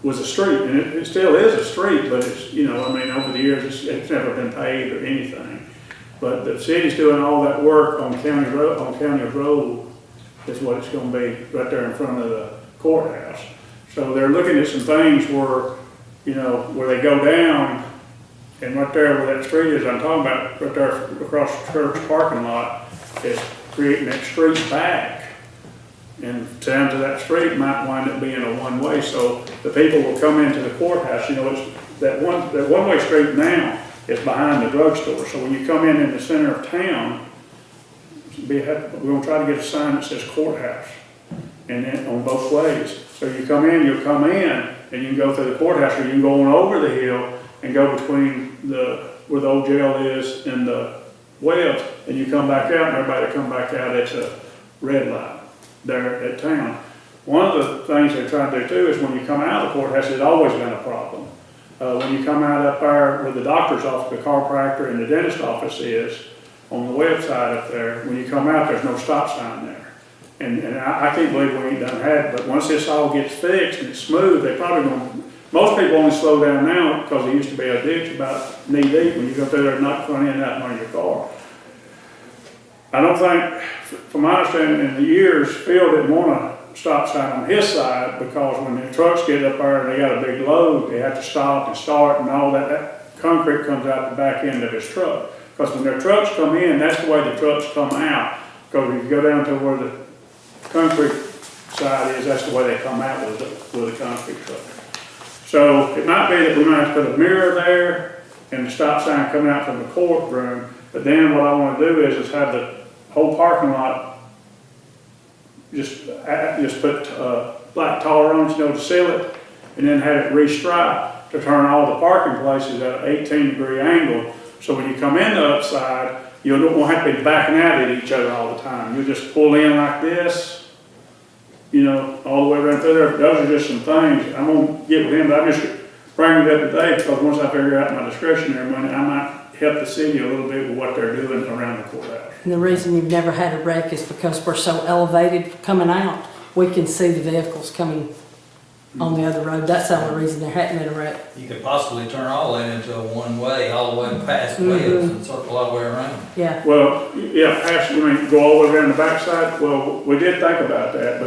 was a street, and it still is a street, but it's, you know, I mean, over the years, it's never been paved or anything. But the city's doing all that work on County Road is what it's gonna be, right there in front of the courthouse. So they're looking at some things where, you know, where they go down, and right there where that street is, I'm talking about, right there across the church parking lot, is creating that street back. And down to that street might wind up being a one-way, so the people will come into the courthouse. You know, it's that one-way street now is behind the drugstore. So when you come in the center of town, we're gonna try to get a sign that says courthouse, and then on both ways. So you come in, you'll come in, and you can go through the courthouse, or you can go on over the hill and go between where the old jail is and the Webb's, and you come back out, and everybody come back out, it's a red light there at town. One of the things they're trying to do too is when you come out of the courthouse, it's always been a problem. When you come out up there where the doctor's office, the chiropractor and the dentist office is, on the website up there, when you come out, there's no stop sign there. And I can't believe we ain't done that, but once this all gets fixed and it's smooth, they probably gonna most people only slow down now because there used to be a ditch about knee deep when you go through there and knock front end out on your car. I don't think, from my understanding, in the years, Phil didn't want a stop sign on his side because when the trucks get up there and they got a big load, they have to stop and start and all that, that concrete comes out the back end of his truck. Because when their trucks come in, that's the way the trucks come out. Because if you go down to where the concrete side is, that's the way they come out with the concrete truck. So it might be that we might have to put a mirror there and the stop sign coming out from the courtroom. But then what I want to do is have the whole parking lot just put black tar on it, to seal it, and then have it restriped to turn all the parking places at an 18-degree angle. So when you come in the upside, you don't have to be backing out at each other all the time. You'll just pull in like this, all the way around through there. Those are just some things. I'm going to get with him, but I'm just bringing it up today because once I figure out my discretionary money, I might help the city a little bit with what they're doing around the courthouse. And the reason you've never had a wreck is because we're so elevated coming out, we can see the vehicles coming on the other road. That's the only reason there hadn't been a wreck. You could possibly turn all that into a one-way, all the way past Wells and circle all the way around. Yeah. Well, yeah, go all the way around the backside. Well, we did think about that,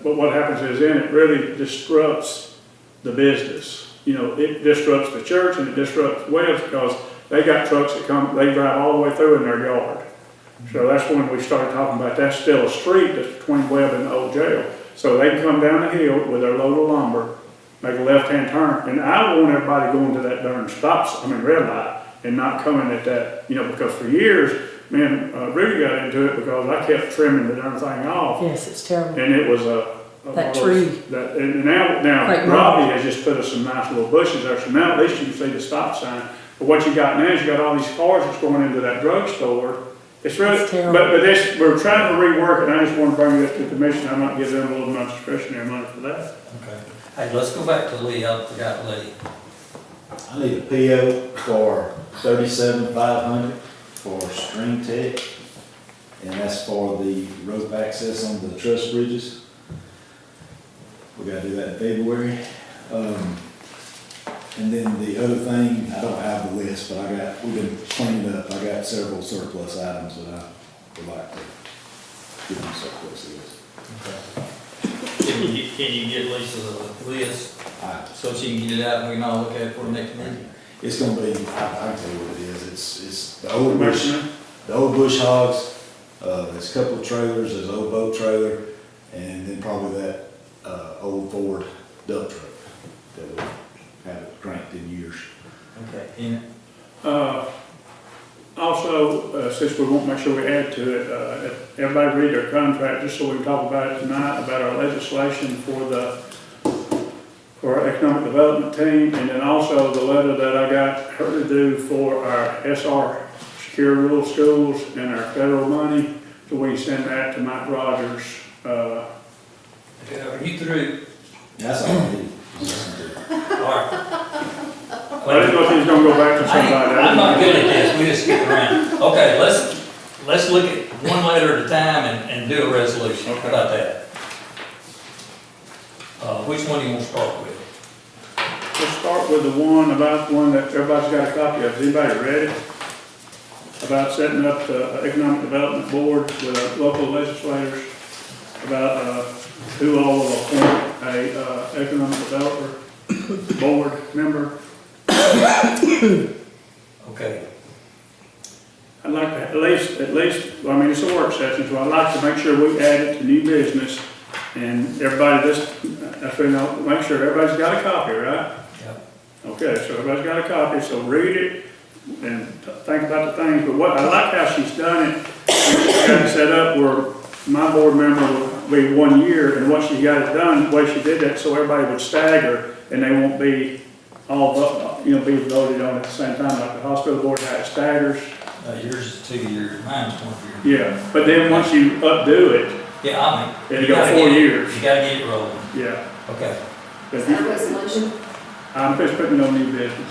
but what happens is then it really disrupts the business. It disrupts the church and it disrupts Wells because they got trucks that they drive all the way through in their yard. So that's when we started talking about that's still a street that's between Webb and the old jail. So they can come down the hill with their load of lumber, make a left-hand turn, and I want everybody going to that darn red light and not coming at that, because for years, man, Rudy got into it because I kept trimming the darn thing off. Yes, it's terrible. And it was that tree. And now Robbie has just put us some nice little bushes there, so now at least you can see the stop sign. But what you got now is you got all these cars that's going into that drugstore. It's really, but we're trying to rework it, and I just want to bring it up to the commission. I might give them a little more discretionary money for that. Okay. Hey, let's go back to Lee. I forgot Lee. I need a PO for $37,500 for String Tech, and that's for the rope access on the truss bridges. We gotta do that in February. And then the other thing, I don't have the list, but we've been cleaning up. I got several surplus items that I would like to give them surplus list. Okay. Can you get Lisa the list so she can get it out and we can all look at it for the next meeting? It's gonna be, I can tell you what it is. It's the old bush hogs. There's a couple of trailers. There's an old boat trailer, and then probably that old Ford dump truck that we haven't cranked in years. Okay. Also, since we won't make sure we add to it, everybody read their contract just so we can talk about it tonight, about our legislation for our economic development team, and then also the letter that I got her to do for our SR secure rural schools and our federal money, so we can send that to Mike Rogers. Are you through? That's all I need. All right. I didn't know if he was gonna go back to somebody. I'm not good at this, we just skip around. Okay, let's look at one letter at a time and do a resolution. Okay. How about that? Which one do you want to start with? Let's start with the one that everybody's got a copy of. Has anybody read it? About setting up the economic development board with our local legislators, about who all will appoint a economic developer board member. Okay. I'd like to at least, it's a work session, so I'd like to make sure we add it to new business. And everybody make sure everybody's got a copy, right? Yep. Okay, so everybody's got a copy, so read it and think about the things. But what, I like how she's done it. She's got it set up where my board member will be 1 year, and what she got it done, the way she did that, so everybody would stagger and they won't be all, be voted on at the same time, like the hospital board had it staggers. Yours is 2 years, mine's 1 year. Yeah, but then once you updo it, Yeah, it'll go 4 years. You gotta get it rolling. Yeah. Okay. Is that a resolution? I'm just putting on new business.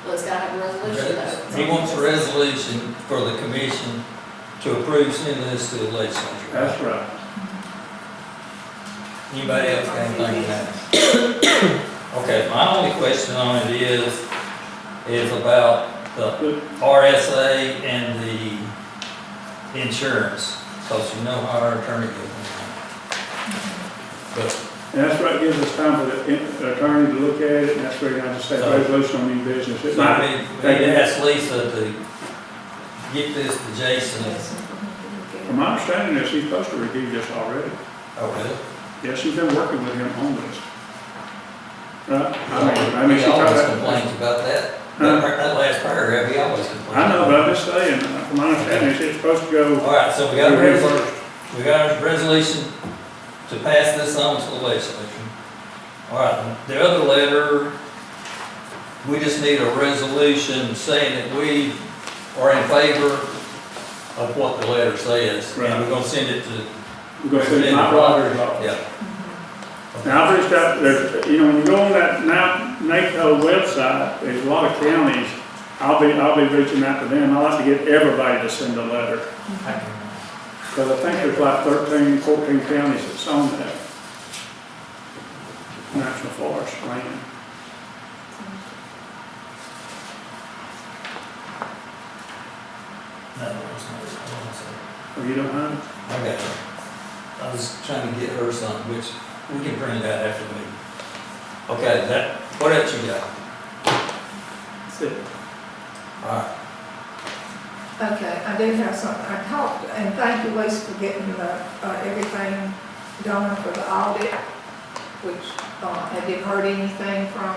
Well, it's gotta have a resolution though. He wants a resolution for the commission to approve sending this to the legislature. That's right. Anybody else got anything on that? Okay, my only question on it is about the RSA and the insurance, because you know how our attorney goes. But, And that's right, gives us time for the attorney to look at it, and that's where I just say So- resolution on new business. It so might we need to ask Lisa to get this to Jason. From my understanding is he's supposed to review this already. Okay. Yeah, she's been working with him on this. Right? I mean, He she always tried complains about that. Huh? That last paragraph, he always complains. I know, but I'm just saying, from my understanding, it's supposed to go. All right, so we got a review resolution, first. we got a resolution to pass this on to the legislature. All right, the other letter, we just need a resolution saying that we are in favor of what the letter says. Right. And we're gonna send it to. We're going to send it to Roger's office. Yeah. Now, I've reached out, there's, you know, when you go on that NACO website, there's a lot of counties, I'll be reaching out to them. I like to get everybody to send a letter. Because I think there's like 13, 14 counties that's on that national forest land. No, it's not. Oh, you don't have it? I got it. I was trying to get her something, which we can bring that after the meeting. Okay, what else you got? That's it. All right. Okay, I do have something. I talked, and thank you, Lisa, for getting everything done for the audit, which I didn't heard anything from,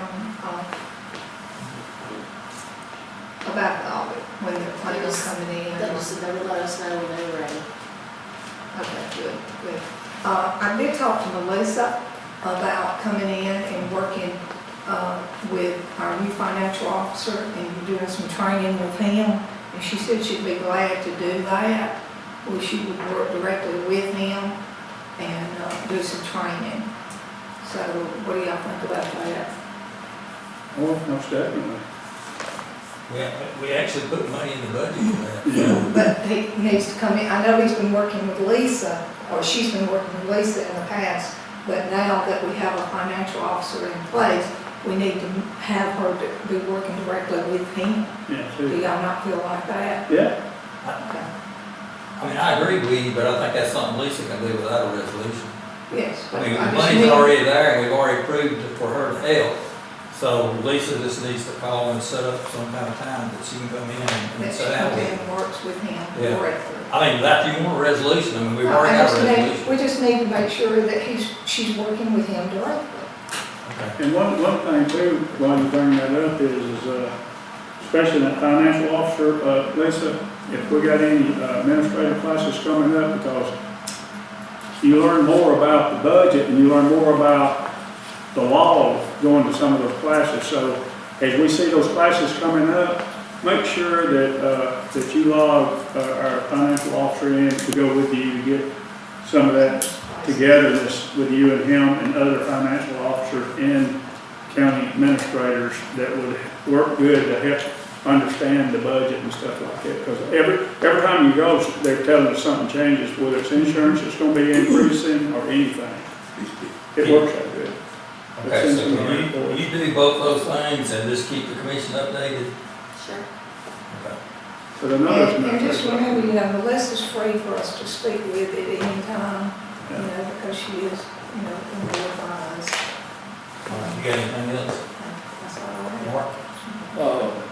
about the audit, when the claim was coming in. They just said they would let us know when they were ready. Okay, good. I did talk to Melissa about coming in and working with our new financial officer and doing some training with him. And she said she'd be glad to do that. Well, she would work directly with him and do some training. So what do y'all think about that? Oh, most definitely. We actually put money in the budget for that. Yeah. But he needs to come in. I know he's been working with Lisa, or she's been working with Lisa in the past, but now that we have a financial officer in place, we need to have her to be working directly with him. Yeah, Do too. y'all not feel like that? Yeah. Okay. I mean, I agree with you, but I think that's something Lisa can do without a resolution. Yes. I mean, the just money's need- already there, and we've already approved it for her to help. So Lisa just needs to call and set up some kind of time that she can come in and That she sit down comes in with. and works with him Yeah. directly. I mean, without you want a resolution, I mean, we've already got a resolution. We just need to make sure that she's working with him directly. Okay. And one thing too, while you bring that up is especially that financial officer, Lisa, if we got any administrative classes coming up, because you learn more about the budget and you learn more about the law going to some of those classes. So as we see those classes coming up, make sure that you log our financial officer in to go with you to get some of that togetherness with you and him and other financial officers and county administrators that would work good to help understand the budget and stuff like that. Because every time you go, they're telling us something changes, whether it's insurance that's going to be increasing or anything. It works that good. Okay, so can you do both those things and just keep the commission updated? Sure. Okay. But another. And just remember, Melissa's free for us to speak with at any time, because she is, in the advise. All right, you got anything else? That's all I have. Mark?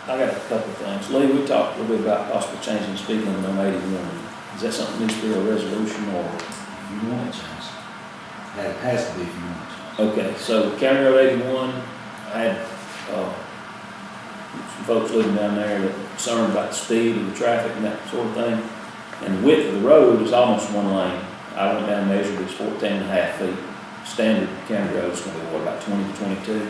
I got a couple of things. Lee, we talked a little bit about possibly changing the speed limit on 81. Is that something that needs to be a resolution or? If you want it changed. It has to be if you want it changed. Okay, so County Road 81, I had, some folks living down there that were concerned about the speed of the traffic and that sort of thing. And the width of the road is almost one lane. I went down and measured, it's 14 and a half feet. Standard county road is gonna be, what, about 20 to 22?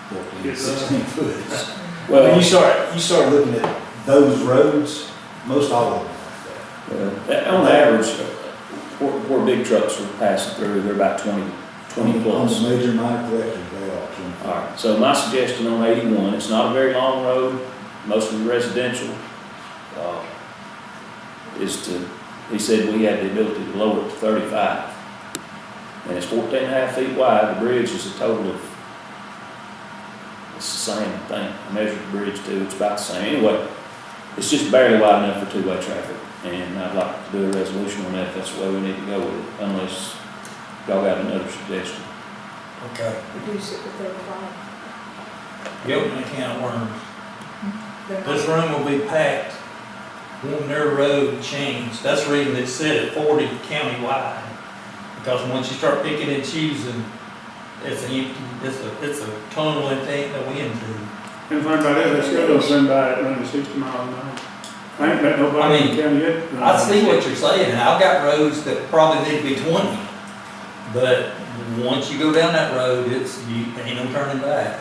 14, 16 foot. Well, When you start looking at those roads, most all of them like that. on average, where big trucks are passing through, they're about 20 On plus. the major minor collectors, they are 20. All right, so my suggestion on 81, it's not a very long road, mostly residential, he said we had the ability to lower it to 35. And it's 14 and a half feet wide, the bridge is a total of it's the same thing. I measured the bridge too, it's about the same. Anyway, it's just barely wide enough for two-way traffic, and I'd like to do a resolution on that, if that's the way we need to go with it, unless y'all got another suggestion. Okay. Reduce it to 35. You open a can of worms. They're not- This room will be packed when their road changed. That's the reason it said at 40 countywide. Because once you start picking and choosing, it's an empty, it's a tunnel that ain't no end to. And the thing about it, they still don't send by it running 60 miles an hour. I ain't met nobody in the county yet. I see what you're saying, and I've got roads that probably need to be 20. But once you go down that road, ain't no turning back.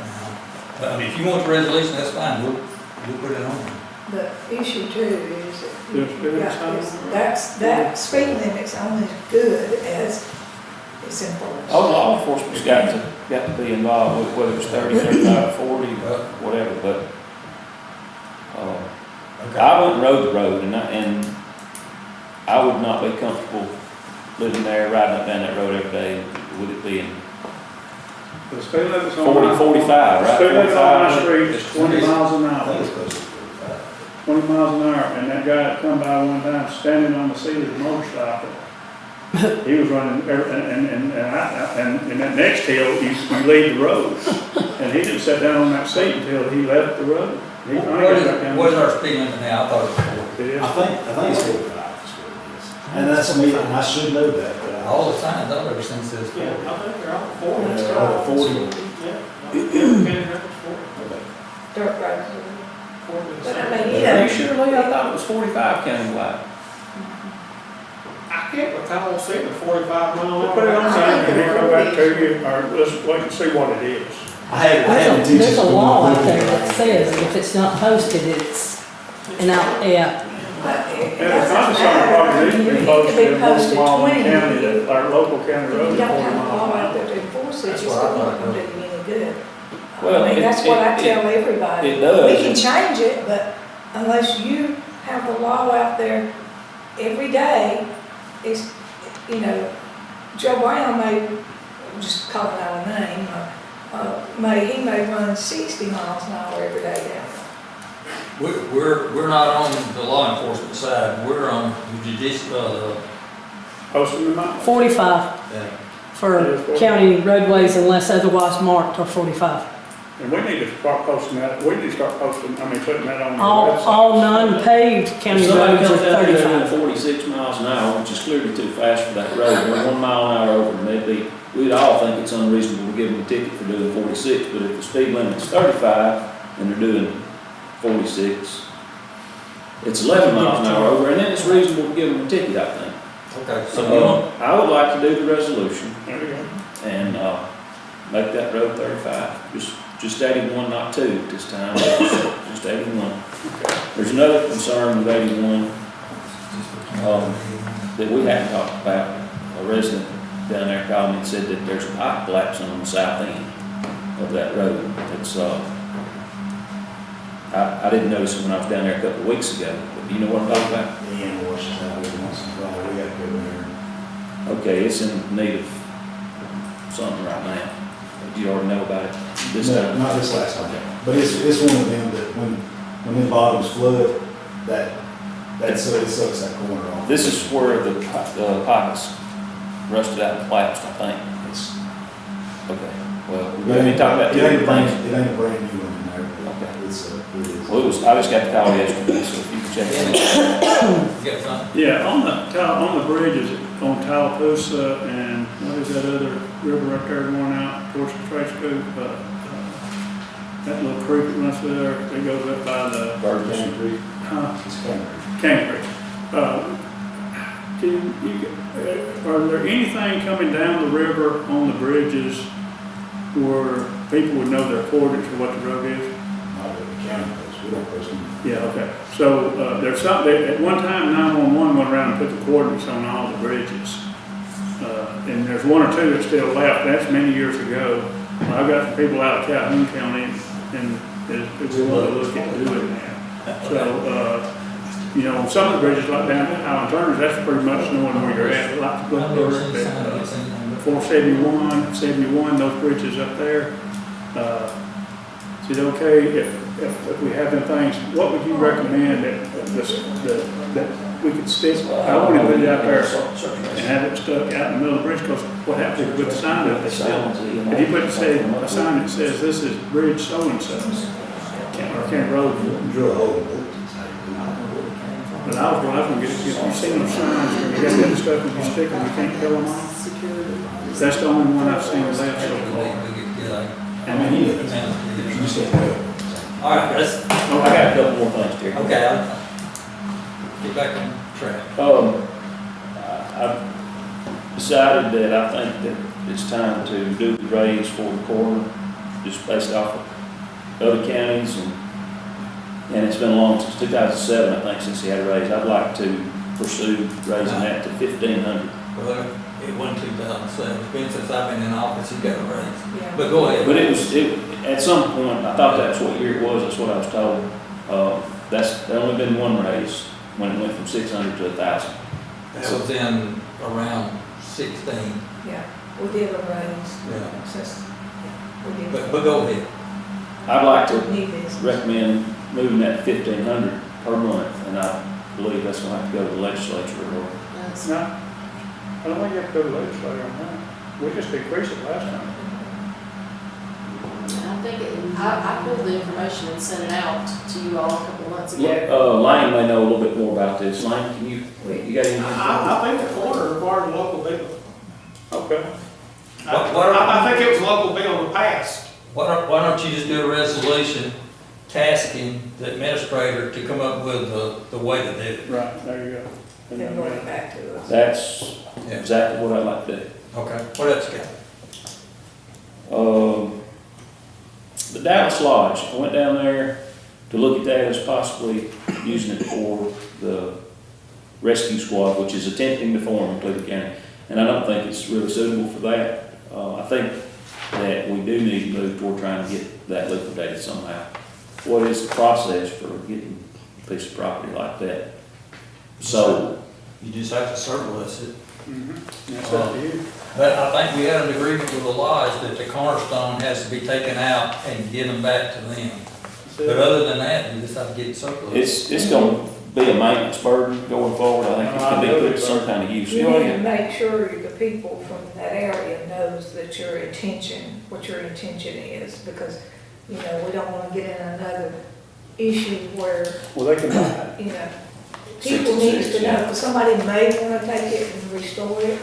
But I mean, if you want the resolution, that's fine, we'll put it on. The issue too is Yes, it is. that speed limit's only as good as it's enforced. Oh, law enforcement's got to be involved with whether it's 30, 35, 40, whatever, but, I went and rode the road, and I would not be comfortable living there, riding up down that road every day, with it being The speed limit's on. 40, 45, right? The speed limit on my 45. street is 20 miles an I think hour. it's close to 45. 20 miles an hour, and that guy that come by one time standing on the seat of the motorcycle. He was running, and that next hill, you leave the road. And he didn't sit down on that seat until he left the road. He finally got back down. What is our speed limit now? I thought it was 40. It is. I think it's 45 is what it is. And that's me, and I should know that, but All the signs I've ever seen says 40. Yeah, I think they're all I, 40. the 40. Yeah. County record's 40. Okay. Dirt roads. 40 is But I the mean, same. you Are know, you sure, Lee? I thought it was 45 countywide. I can't recall seeing a 45 mile an We'll hour. put it on there, and then come back to you, or let's wait and see what it is. I had teachers. There's a law out there that says if it's not posted, it's an out, yeah. but it And it's doesn't not the same matter. problem, it It can be could posted be in one posted small 20. county, that our local county If road you is don't 40 have a law miles an out hour. there to enforce it, That's it's what I still not thought. gonna do you any good. Well, I mean, that's what I tell everybody. it does. We can change it, but unless you have the law out there every day, it's, you know, Joe Brown may, just calling out a name, he may run 60 miles an hour every day down We're not on the law enforcement side, we're on the judicial, Posting them out. 45 for county roadways unless otherwise marked or 45. And we need to start posting that, we need to start posting, putting that on the All website. non-paved county If somebody roads are comes out there doing 35. 46 miles an hour, which is clearly too fast for that road, they're 1 mile an hour over, and we'd all think it's unreasonable to give them a ticket for doing 46, but if the speed limit's 35 and they're doing 46, it's 11 miles an hour over, and then it's reasonable to give them a ticket, I think. okay, so So, I would like to do the resolution There we go. and, make that road 35, just 81, not 2 this time, just 81. There's another concern with 81, that we haven't talked about. A resident down there called me and said that there's a pipe collapsing on the south end of that road. It's, I didn't notice it when I was down there a couple of weeks ago, but do you know what I'm talking about? The end washes out every once in a while, we have to go there. Okay, it's in need of something right now. Do you already know about it this No, time? not this last time, but it's one of them that when the bottoms flood, it sucks that corner off. This is where the pipe is rusted out and collapsed, I think. It's, Okay, well, we're going to be talking about it two ain't a different brand, things. it ain't a brand new one in there, but Okay. it is. Well, I just got the call yesterday, so if you can check it out. you got something? Yeah, on the bridges, on Tallapoosa and what is that other river right there going out towards the trace scoop? That little creek that runs through there, that goes up by the, Cane Creek, it's Cane Creek. Cane Creek. Are there anything coming down the river on the bridges where people would know their coordinates or what the road is? Not that the county posts, we don't post them. Yeah, okay. So, there's something, at one time 911 went around and put the coordinates on all the bridges. And there's one or two that still left, that's many years ago. I've got some people out of Calhoun County and we want to look at doing that. So, some of the bridges like down at Highland Turner's, that's pretty much knowing where you're at, like the I've never Cleburne, seen sign, 471, 71, those bridges up there. Is it okay if we have them things, what would you recommend that we could stick? I want to put it out there and have it stuck out in the middle of the bridge, because what happens if we put the sign up, if you put, say, a sign that says this is bridge so-and-so, or County Road. Drill a hole. But I was going to get, if you've seen those signs, where you got the other stuff, and you stick them, you can't kill them off. That's the only one I've seen left so far. And then You said no. All right, let's, I got a couple more things, Terry. okay, I'll get back on track. I've decided that I think that it's time to do the raise for the coroner, just based off of other counties, and it's been long since 2007, I think, since he had a raise. I'd like to pursue raising that to 1,500. Well, it wasn't 2007, it's been since I've been in office, he got a raise. Yeah. But go ahead. But at some point, I thought that's what year it was, that's what I was told. There only been one raise when it went from 600 to 1,000. That was in around 16, Yeah, we did a raise. yeah. Since, yeah, we did. But go ahead. I'd like to New business. recommend moving that to 1,500 per month, and I believe that's gonna have to go to the legislature or No, I don't think you have to go to the legislature on that. We just increased it last time. I think I pulled the information and sent it out to you all a couple months ago. Lane may know a little bit more about this. Lane, can you got anything? I think the coroner required a local bill. Okay. I think it was a local bill in the past. Why don't you just do a resolution tasking the administrator to come up with the way to do it? Right, there you go. Then bring it back to us. That's Yeah. exactly what I'd like to do. Okay, what else you got? The Dallas Lodge, I went down there to look at that as possibly using it for the rescue squad, which is attempting to form in Cleburne County. And I don't think it's really suitable for that. I think that we do need to move toward trying to get that liquidated somehow. What is the process for getting a piece of property like that sold? You just have to surplus it. That's up to you. But I think we had an agreement with the lodge that the cornerstone has to be taken out and given back to them. But other than that, you just have to get it surplus. It's gonna be a maintenance burden going forward. I think it can be put to some kind of use. You need to make sure the people from that area knows that your intention, what your intention is, because, you know, we don't wanna get in another issue where, Well, they can buy it. you know, people need to know, because somebody may wanna take it and restore it.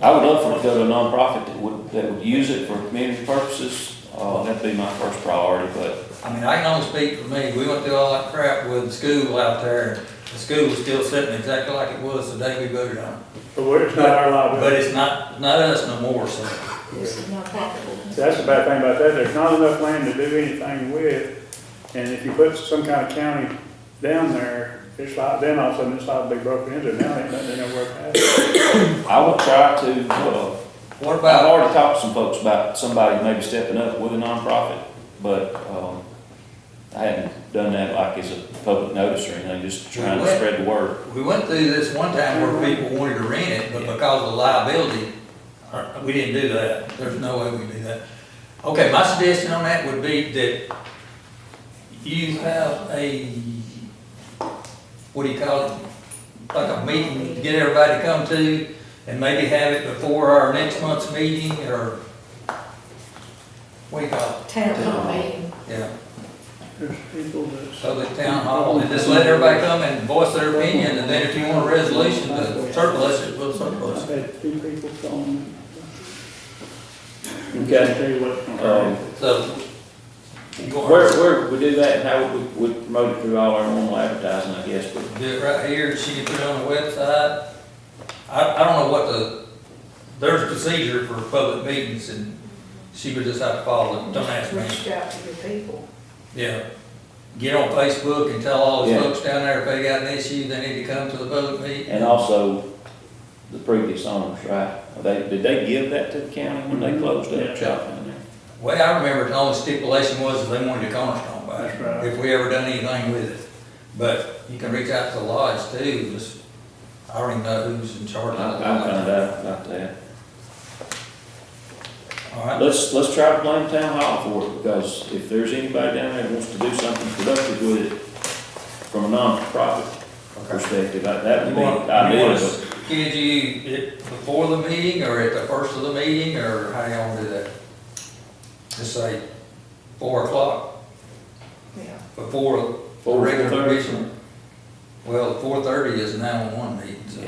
I would love for it to go to a nonprofit that would use it for community purposes. That'd be my first priority, but I mean, I can only speak for me. We went through all that crap with the school out there. The school was still sitting exactly like it was the day we voted on it. But it's not our liability. But it's not us no more, so. This is not profitable. That's the bad thing about that, there's not enough land to do anything with, and if you put some kind of county down there, it's like, then all of a sudden it's all be broken into, now ain't nothing nowhere past. I will try to, What I've about, already talked to some folks about somebody maybe stepping up with a nonprofit, but, I hadn't done that like as a public notice or anything, just trying to spread the word. we went through this one time where people wanted to rent it, but because of liability, we didn't do that. There's no way we do that. Okay, my suggestion on that would be that you have a, what do you call it? Like a meeting to get everybody to come to, and maybe have it before our next month's meeting, or what do you call it? Town hall meeting. Yeah, There's people that. public town hall, and just let everybody come and voice their opinion, and then if you want a resolution to surplus it, we'll surplus I've it. had two people call me. Okay. Tell you what's gonna happen. So, you go Where would we do that, and how would we promote it through all our normal advertising, I guess, but do it right here, she can put it on the website. I don't know what there's a procedure for public meetings, and she would just have to follow it, don't ask me. Reach out to your people. Yeah. Get on Facebook and tell all the Yeah. folks down there if they got an issue, they need to come to the public meeting. and also the previous owners, right? Did they give that to the county when they closed Yeah. up shop in there? Well, I remember the only stipulation was that they wanted a cornerstone back. That's right. If we ever done anything with it. But you can reach out to the lodge too, just, I don't even know who's in charge of the I'll lodge. find out about that. All right, Let's try to blame town hall for it, because if there's anybody down there that wants to do something productive with it, from a non-profit okay. perspective, that would You be want ideal, to but schedule it before the meeting, or at the first of the meeting, or how y'all want to do that? Just say 4 o'clock Yeah. before the 4:30. regular meeting. Well, 4:30 is a 911 meeting, so. Yeah.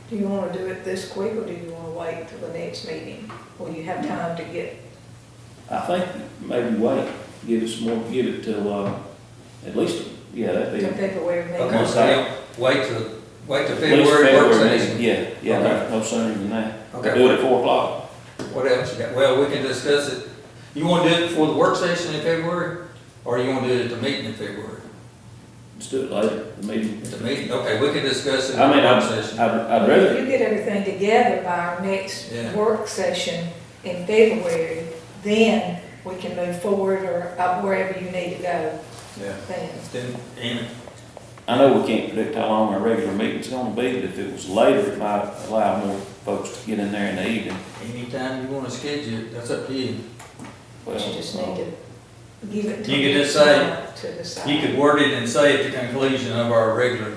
Do you wanna do it this quick, or do you wanna wait till the next meeting? Will you have time to get, I think maybe wait, give it some more, give it till, at least, yeah, that'd be. to February meeting? Okay, so yeah, wait till at least February work meeting. session. Yeah, Okay. no sooner than that. Okay. Do it at 4 o'clock. What else you got? Well, we can discuss it. You want to do it before the work session in February? Or you want to do it at the meeting in February? Let's do it later, the meeting. At the meeting, okay, we can discuss it I in mean, the work session. I'd rather, If you get everything together by our next Yeah. work session in February, then we can move forward or up wherever you need to go Yeah. then. Then, Amy, I know we can't predict how long our regular meeting's gonna be, but if it was later, it might allow more folks to get in there in the evening. anytime you want to schedule it, that's up to you. Well, You just need to give it to. You could just them say- To decide. You could word it and say at the conclusion of our regular,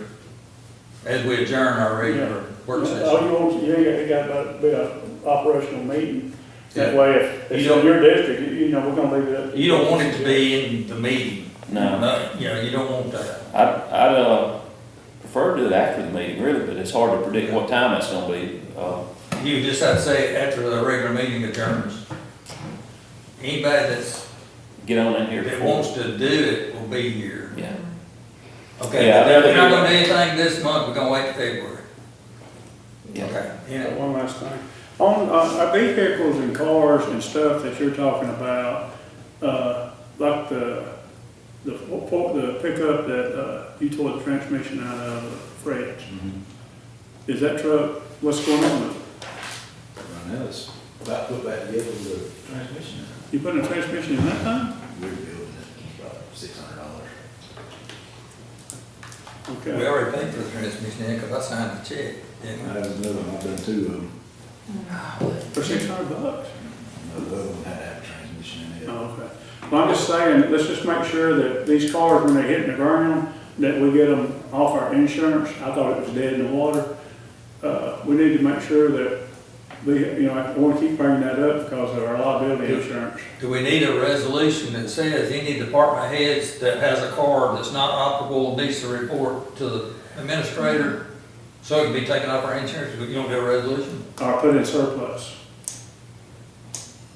as we adjourn our regular work All session. you want, you got to be an operational meeting. That Yeah. way, if it's You don't- in your district, you know, we're gonna leave it up. You don't want it to be in the meeting. No, You know, you don't want that. I'd prefer to do it after the meeting, really, but it's hard to predict what time it's gonna be. You just have to say it after the regular meeting adjourns. Anybody Get on in here that before. wants to do it will be here. Yeah. Okay, Yeah, but I'd rather we're not do gonna do that. anything this month, we're gonna wait till February. Yeah. Okay, you know, One last thing. On, our vehicles and cars and stuff that you're talking about, like the pickup that, you tore the transmission out of, Fred's. Is that truck, what's going on with it? Right now, it's about put back together with the transmission. You putting a transmission in that thing? We're building it, about $600. we Okay. already paid for the transmission in, cause I signed the check, I didn't have another one, I've done 2 of them. For $600? No, the other one had to have a transmission in it. Oh, okay. Well, I'm just saying, let's just make sure that these cars, when they hit the ground, that we get them off our insurance. I thought it was dead in the water. We need to make sure that I want to keep bringing that up because of our liability insurance. Do we need a resolution that says any department heads that has a car that's not operable needs to report to the administrator so it can be taken off our insurance? You don't do a resolution? Or put in surplus.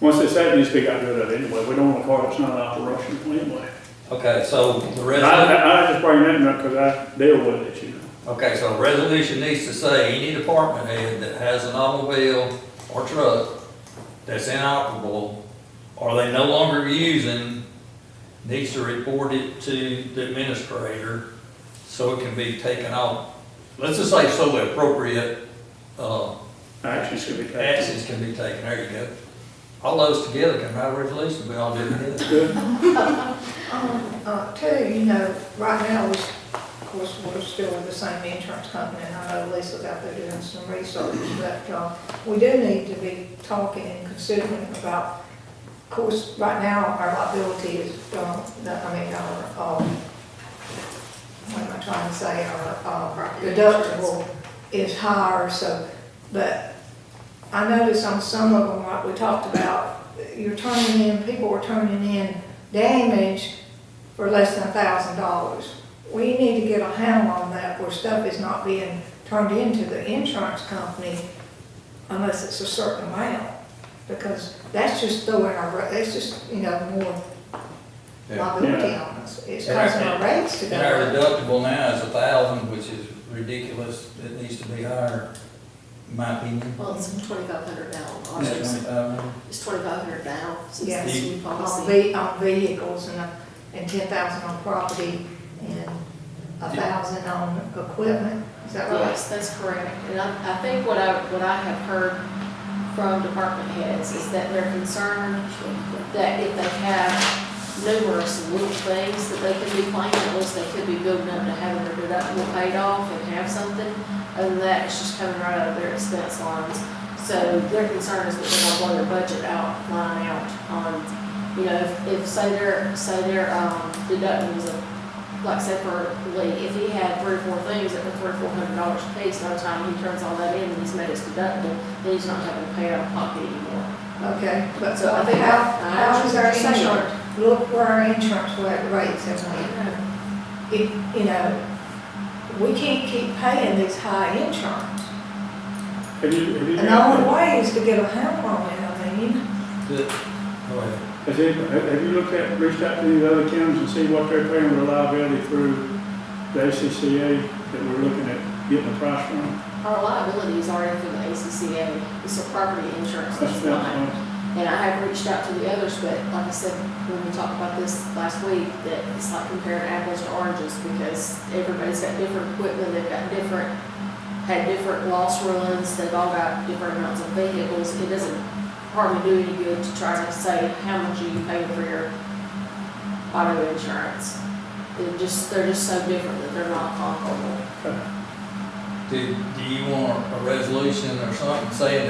Once it's that, needs to be got rid of anyway. We don't want a car that's not operational anyway. Okay, so the I resolution, just bring that up because I deal with it, you know. okay, so a resolution needs to say any department head that has an automobile or truck that's inoperable or they no longer using needs to report it to the administrator so it can be taken off. Let's just say so the appropriate, Actions can be taken. actions can be taken. There you go. All those together can write a resolution, we all do it together. Good. Too, right now, of course, we're still with the same insurance company, and I know Lisa's out there doing some research, but we do need to be talking and considering about, of course, right now, our liability is, what am I trying to say, our deductible is higher, so, but I noticed on some of them, like we talked about, people were turning in damage for less than $1,000. We need to get a handle on that where stuff is not being turned into the insurance company unless it's a certain amount. Because that's just that's just, more liability on us. It's causing our rates to go And our up. deductible now is 1,000, which is ridiculous. It needs to be higher, in my opinion. Well, it's 2,500 now on Yeah, ours. 20,000. It's 2,500 now since Yes. this new On policy. on vehicles and 10,000 on property and 1,000 on equipment. Is that right? Yes, that's correct. And I think what I have heard from department heads is that they're concerned that if they have numerous little things that they could be claiming, at least they could be building up to having their deductible paid off and have something. Other than that, it's just coming right out of their expense lines. So their concern is that they're gonna blow their budget line out on, you know, if say their deductible was like say for Lee, if he had 3 or 4 things that were $300-400 a piece, by the time he turns all that in and he's made his deductible, then he's not having to pay out of pocket anymore. Okay, but So I think how is our what you're saying. insurance, look where our insurance rates have went. If, you know, we can't keep paying these high insurance. Have you, And the only way is to get a handle on it, I mean. Good. Go ahead. have you reached out to the other counties and see what they're paying for liability through the ACCA that we're looking at getting a price from? Our liability is already through the ACCA, it's a property insurance that's That's mine. not, And I have reached out to the others, but like I said, when we talked about this last week, that it's like comparing apples to oranges, because everybody's got different equipment, they've got had different loss runs, they've all got different amounts of vehicles. It doesn't hardly do any good to try to say how much are you paying for your auto insurance. They're just so different that they're not comparable. Do you want a resolution or something saying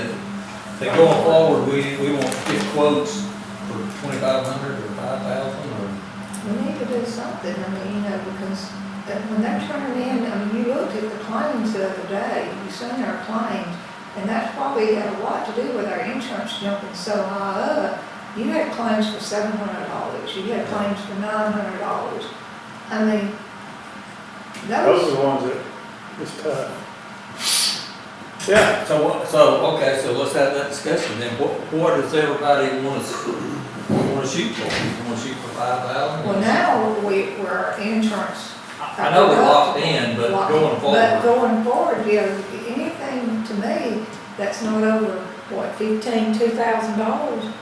that going forward, we want to get quotes for 2,500 or 5,000 or? We need to do something, I mean, you know, because when they're turning in, I mean, you looked at the claims the other day, you seen our claims, and that's probably had a lot to do with our insurance jumping so high up. You had claims for $700, you had claims for $900. I mean, those are the ones that, it's tough. Yeah, So okay, so let's have that discussion then. What does everybody want to shoot for? You want to shoot for 5,000? well, now we're insurance. I know we're locked in, but going But forward. going forward, you know, anything to me that's not over, what, $2,000?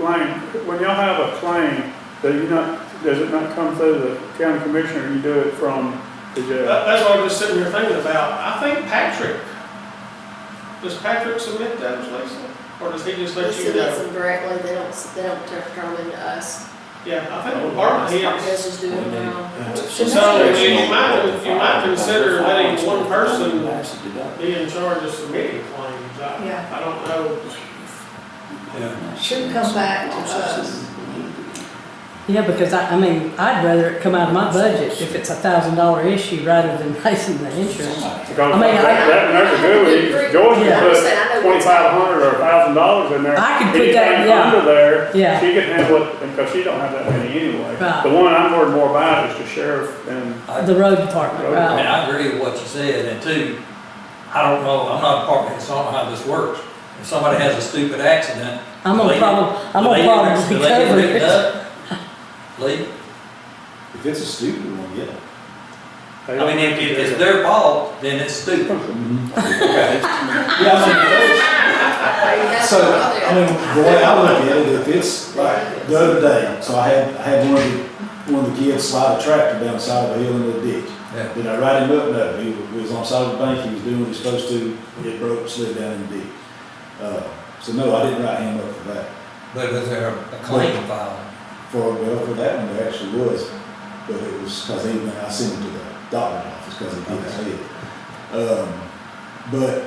Lane, when y'all have a claim, does it not come through the county commissioner, you do it from the jail? That's what I'm just sitting here thinking about. I think does Patrick submit those, Lisa? Or does he just They let you submit know? them directly, they don't turn them into us. Yeah, I think department Department heads. heads just do it now. So you might consider letting one person be in charge of submitting claims. Yeah. I don't know. Yeah. Should come back to us. Yeah, because I mean, I'd rather it come out of my budget if it's $1,000 issue rather than raising the insurance. Because I mean, there's a good one, George Yeah. can put $2,500 or $1,000 in there. I could put Anything that, yeah. under there, Yeah. she can handle it, because she don't have that many anyway. Right. The one I'm worried more about is the sheriff and, The road department, I mean, right? I agree with what you said, and two, I don't know, I'm not a department head, so I don't know how this works. If somebody has a stupid accident. I'm do gonna they probably get cover written it. up? Lee? If it's a stupid one, yeah. I mean, if it's their fault, then it's stupid. Okay. Yeah, I mean, so, I mean, the way I look at it, if it's like the other day, so I had one of the kids slide a tractor down the side of a hill into a ditch. Yeah. Did I write him up? No, he was on the side of the bank, he was doing what he was supposed to, it broke, slid down in the ditch. So no, I didn't write him up for that. But was there a claim filed? For that one, there actually was, but it was because I sent him to the doctor's office because he hit his head. But,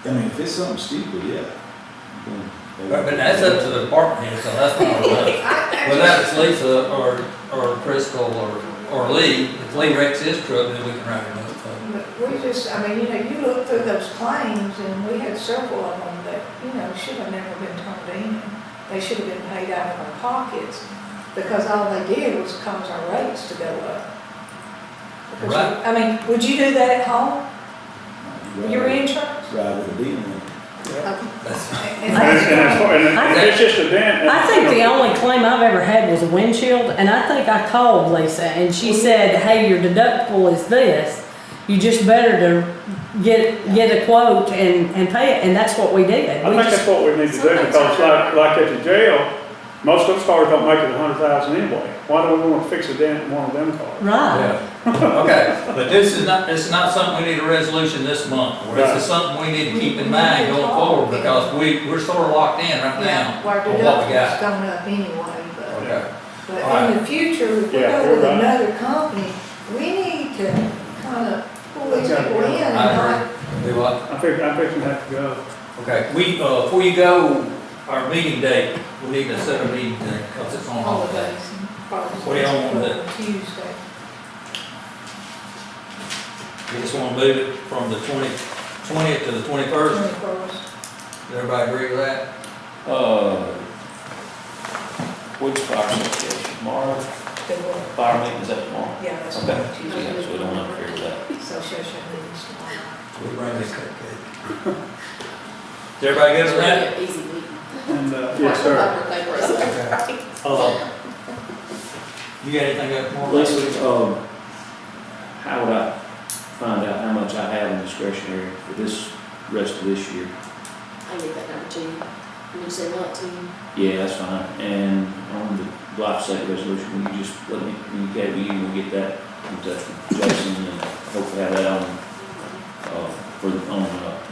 I mean, if it's something stupid, yeah. But that's up to the department head, so that's not us. Whether it's Lisa or Crystal or Lee, if Lee wrecks his truck, then we can write it up. So. But we just, I mean, you know, you look through those claims, and we had several of them that, you know, should have never been turned in. They should have been paid out of our pockets, because all they did was cause our rates to go up. Because Right. I mean, would you do that at home? Your insurance? Ride with a demon. That's and it's just a dent. I think the only claim I've ever had was a windshield, and I think I called Lisa, and she said, hey, your deductible is this. You just better to get a quote and pay it, and that's what we did. I think that's what we need to do, because like at the jail, most of those cars don't make it 100,000 anyway. Why do we want to fix a dent in one of them cars? Right. Yeah. Okay, but this is not something we need a resolution this month, or this is something we need to keep in mind going forward, because we're sort of locked in right now Our on what we deductible's got. going up anyway, Okay. but All in the future, if we Yeah, go with you're right. another company, we need to kind of pull these That's people in and I not Do what? I'm fixing to have to go. Okay, before you go, our meeting date, we need to set a meeting date, because it's on holiday. What do y'all want to do? Tuesday. You just want to move it from the 20th to the 21st? 21st. Does everybody agree with that? Which fire association, tomorrow? Fire meeting, is that tomorrow? Yeah, that's Okay. Tuesday. Yeah, so we don't interfere with that. Association meetings tomorrow. We bring this cupcake. Is everybody good with that? Easy week. And, yes, sir. Birthday present. You got anything else more? Lisa, how would I find out how much I have in discretionary for this rest of this year? I can get that number to you. You say not to you. Yeah, that's fine. And on the glyphosate resolution, will you just let me communicate with you, and we'll get that in touch with Jason, and hopefully have that on,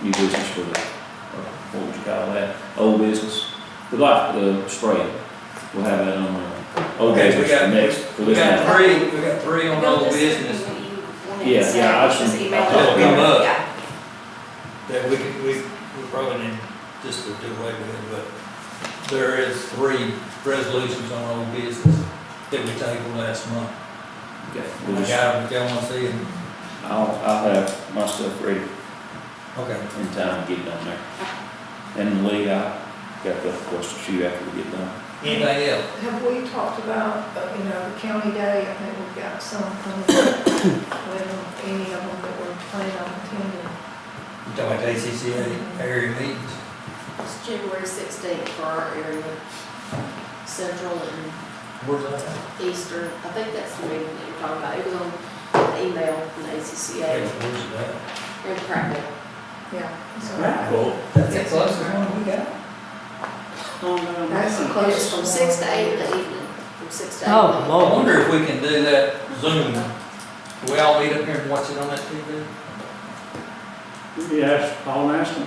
new business for the, what would you call that? Old business. The spray, we'll have that on, old Okay, business for next, for We this got month. three on old business Yeah, I just email I'll it. come up. Yeah. that we probably need just to do away with it, but there is 3 resolutions on old business that we tabled last month. Okay, I we'll just, got them, if y'all want to see them. I'll have my stuff ready Okay. in time to get it on there. And Lee, I got the questions for you after we get done. Anything else? Have we talked about, the county day? I think we've got some coming up. Any of them that we're planning on attending. You talking about the ACCA area meetings? It's January 16th for our area, Central and Where's that at? Eastern. I think that's the meeting that you're talking about. It was on the email from the ACCA Where's that? in Prattville. Yeah. So Cool. That's the closest one we got. that's the It's closest from one. 6 to 8 in the evening, from 6 to 8. Oh, I Lord. wonder if we can do that Zoom. We all meet up here and watch it on that TV? Yes, call and ask them.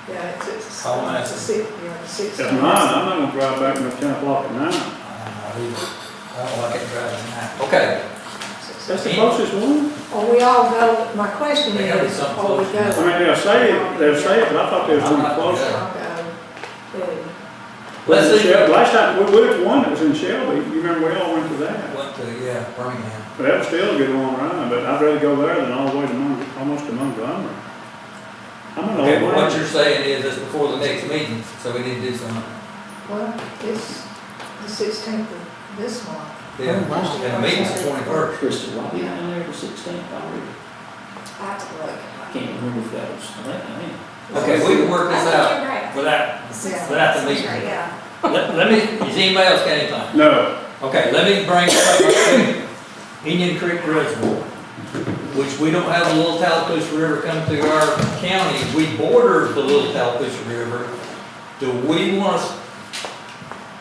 Yeah, it's. Call and ask the six- Yeah, the 6. At 9, I'm not gonna drive back until 10 o'clock at night. I don't like it driving at night. Okay. That's the closest one? Or we all go, my question There gotta be is, something or we close. go. I mean, they'll say it, but I thought they was I'm one not closer. gonna I'll go. Let's see. Last time, we went to one that was in Shelby, you remember we all went to that. Went to, Birmingham. But that was still a good long ride, but I'd rather go there than all the way to almost to Montgomery. I'm an Okay, old but what man. you're saying is it's before the next meeting, so we need to do something. Well, it's the 16th of this month. Yeah, and the meeting's the 21st. Crystal, why be down there the 16th already? I have to look. I can't remember if that was, I think I am. Okay, we can work this out without the meeting. Yeah. Let me, his emails got anything? No, Okay, let me bring up Indian Creek Reservoir, which we don't have a Little Tallapoosa River come through our county. We border the Little Tallapoosa River. Do we want to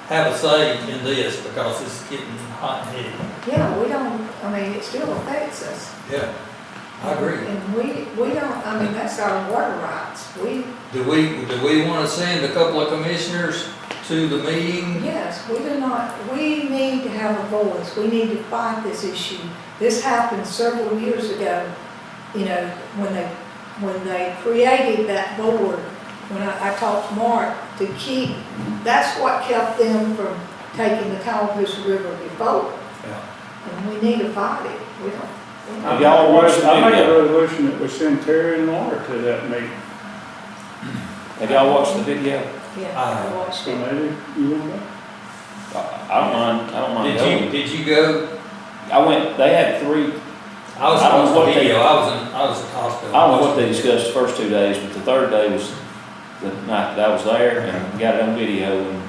have a say in this because it's getting hot and heavy? Yeah, we don't, I mean, it still affects us. Yeah, I agree. And we don't, I mean, that's our water rights. Do we want to send a couple of commissioners to the meeting? Yes, we do not, we need to have a voice. We need to fight this issue. This happened several years ago, when they created that board. When I talked to Mark to keep, that's what kept them from taking the Tallapoosa River before. Yeah. And we need to fight it. We don't. Have y'all watched the I make a video? resolution that we send Terry and Laura to that meeting. Have y'all watched the video? Yeah, I watched So it. maybe you want to go? I don't mind going. Did you go? I went, they had 3, I was I don't know watching what the they- video. I was at the hospital. I don't know what they discussed the first 2 days, but the 3rd day was the night that I was there and got it on video, and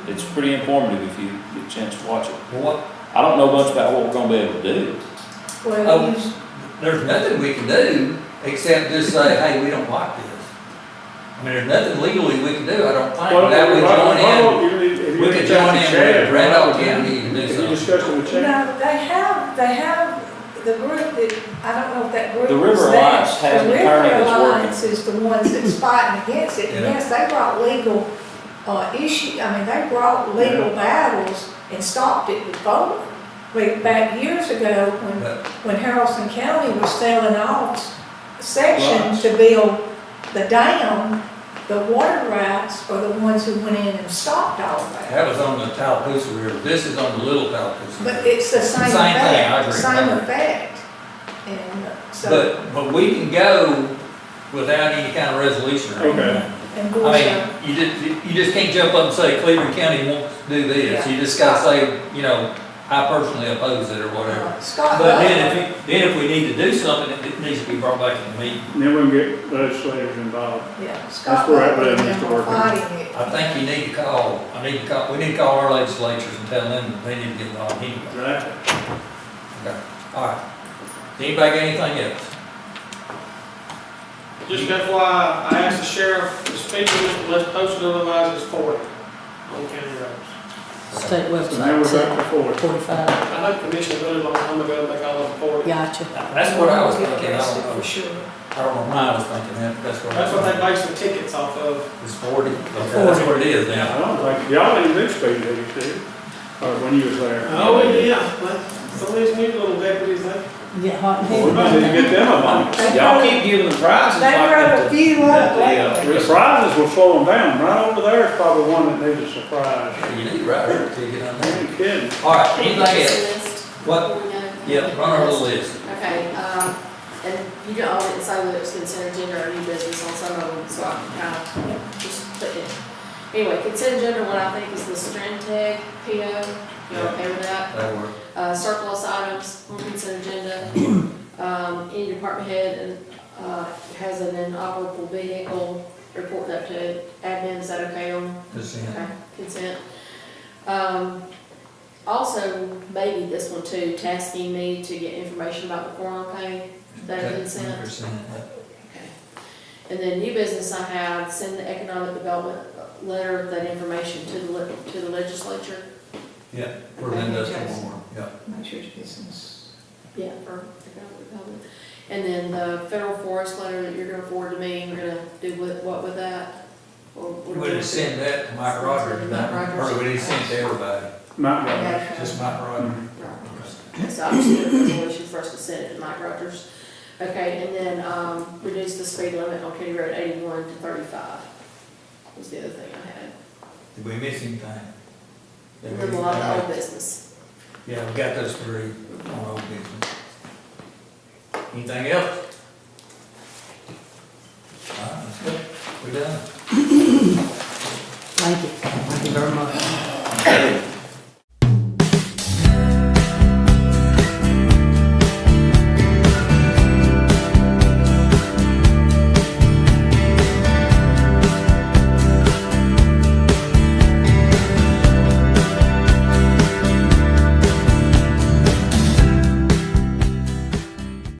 it's pretty informative if you get a chance to watch it. Well, what? I don't know much about what we're gonna be able to do. Well, Oh, there's nothing we can do except just say, hey, we don't like this. I mean, there's nothing legally we can do, I don't think. That we join in, we could join in with Randolph County and do If you something. discussed it with Chad. no, they have the group that, I don't know if that group The is River there. Alliance has an attorney that's The River working. Alliance is the ones that's fighting against it. And Yeah. yes, they brought legal, they brought legal battles and stopped it before. Back years ago, But when Haralson County was selling off section to build the dam, the water rights are the ones who went in and stopped all of that. That was on the Tallapoosa River, this is on the Little Tallapoosa But River. it's the same Same thing, I effect, agree. same effect. And so, But we can go without any kind of resolution or anything. Okay. and I Bush, mean, you just can't jump up and say Cleburne County wants to do this, you just gotta say, you know, I personally oppose it or whatever. Scott, But then if we need to do something, it needs to be brought back in the meeting. And then we can get legislators involved. yeah, Scott where I Butler believe and needs to them are work on. fighting it. I think you need to call, we need to call our legislatures and tell them that they need to get involved anyway. Exactly. Okay, all right. Anybody got anything else? Just FYI, I asked the sheriff to speak with it, let's post it otherwise it's 40 on county roads. State So now website, we're said back to 40. 45. I know the commission really long time ago, they call it 40. Gotcha. That's what I was thinking, I Arrested don't know. For sure. I don't know why I was thinking that, that's what. That's what they base the tickets off of. It's 40, okay, that's what it is now. I don't think, y'all didn't do speed limits, did you? Or when you was there? Oh, yeah, but some of these new little deputies, they, Get hot and Well, we heavy. might need to get them a bonus. Y'all keep giving them prizes They like wrote a few up that, lately. The prizes will slow them down. Right over there is probably one that needs a surprise. You need right here till you get on I there. ain't kidding. All right, anything else? List What? before we go. Yeah, run our little list. Okay, and you don't, all didn't say whether it was consent agenda or new business on some of them, so I can kind of just put it. Anyway, consent agenda, what I think is the Strand Tech PO, you okay with that? That'll work. Surplus items on consent agenda. Any department head and, has an inoperable vehicle, report that to admin, is that okay on? Consent. Okay, consent. Also, maybe this one too, tasking me to get information about the 401k, that consent. 100%, Okay. And then new business I have, send the economic development letter, that information to the legislature. yeah, for the industrial one, yeah. Make sure it's business. Yeah, for economic development. And then the federal forest letter that you're gonna forward to me, you're gonna do what with that? Or what We need to send that to Mike Rogers, Mike Rogers. or we need to send it to everybody, Might go. Okay. just Mike Rogers. Right. So I'm just gonna put a resolution for us to send it to Mike Rogers. Okay, and then, reduce the speed limit on County Road 81 to 35 was the other thing I had. Did we miss anything? And then a lot of old business. Yeah, we got those three on old business. Anything else? All right, let's go. We're done. Thank you very much.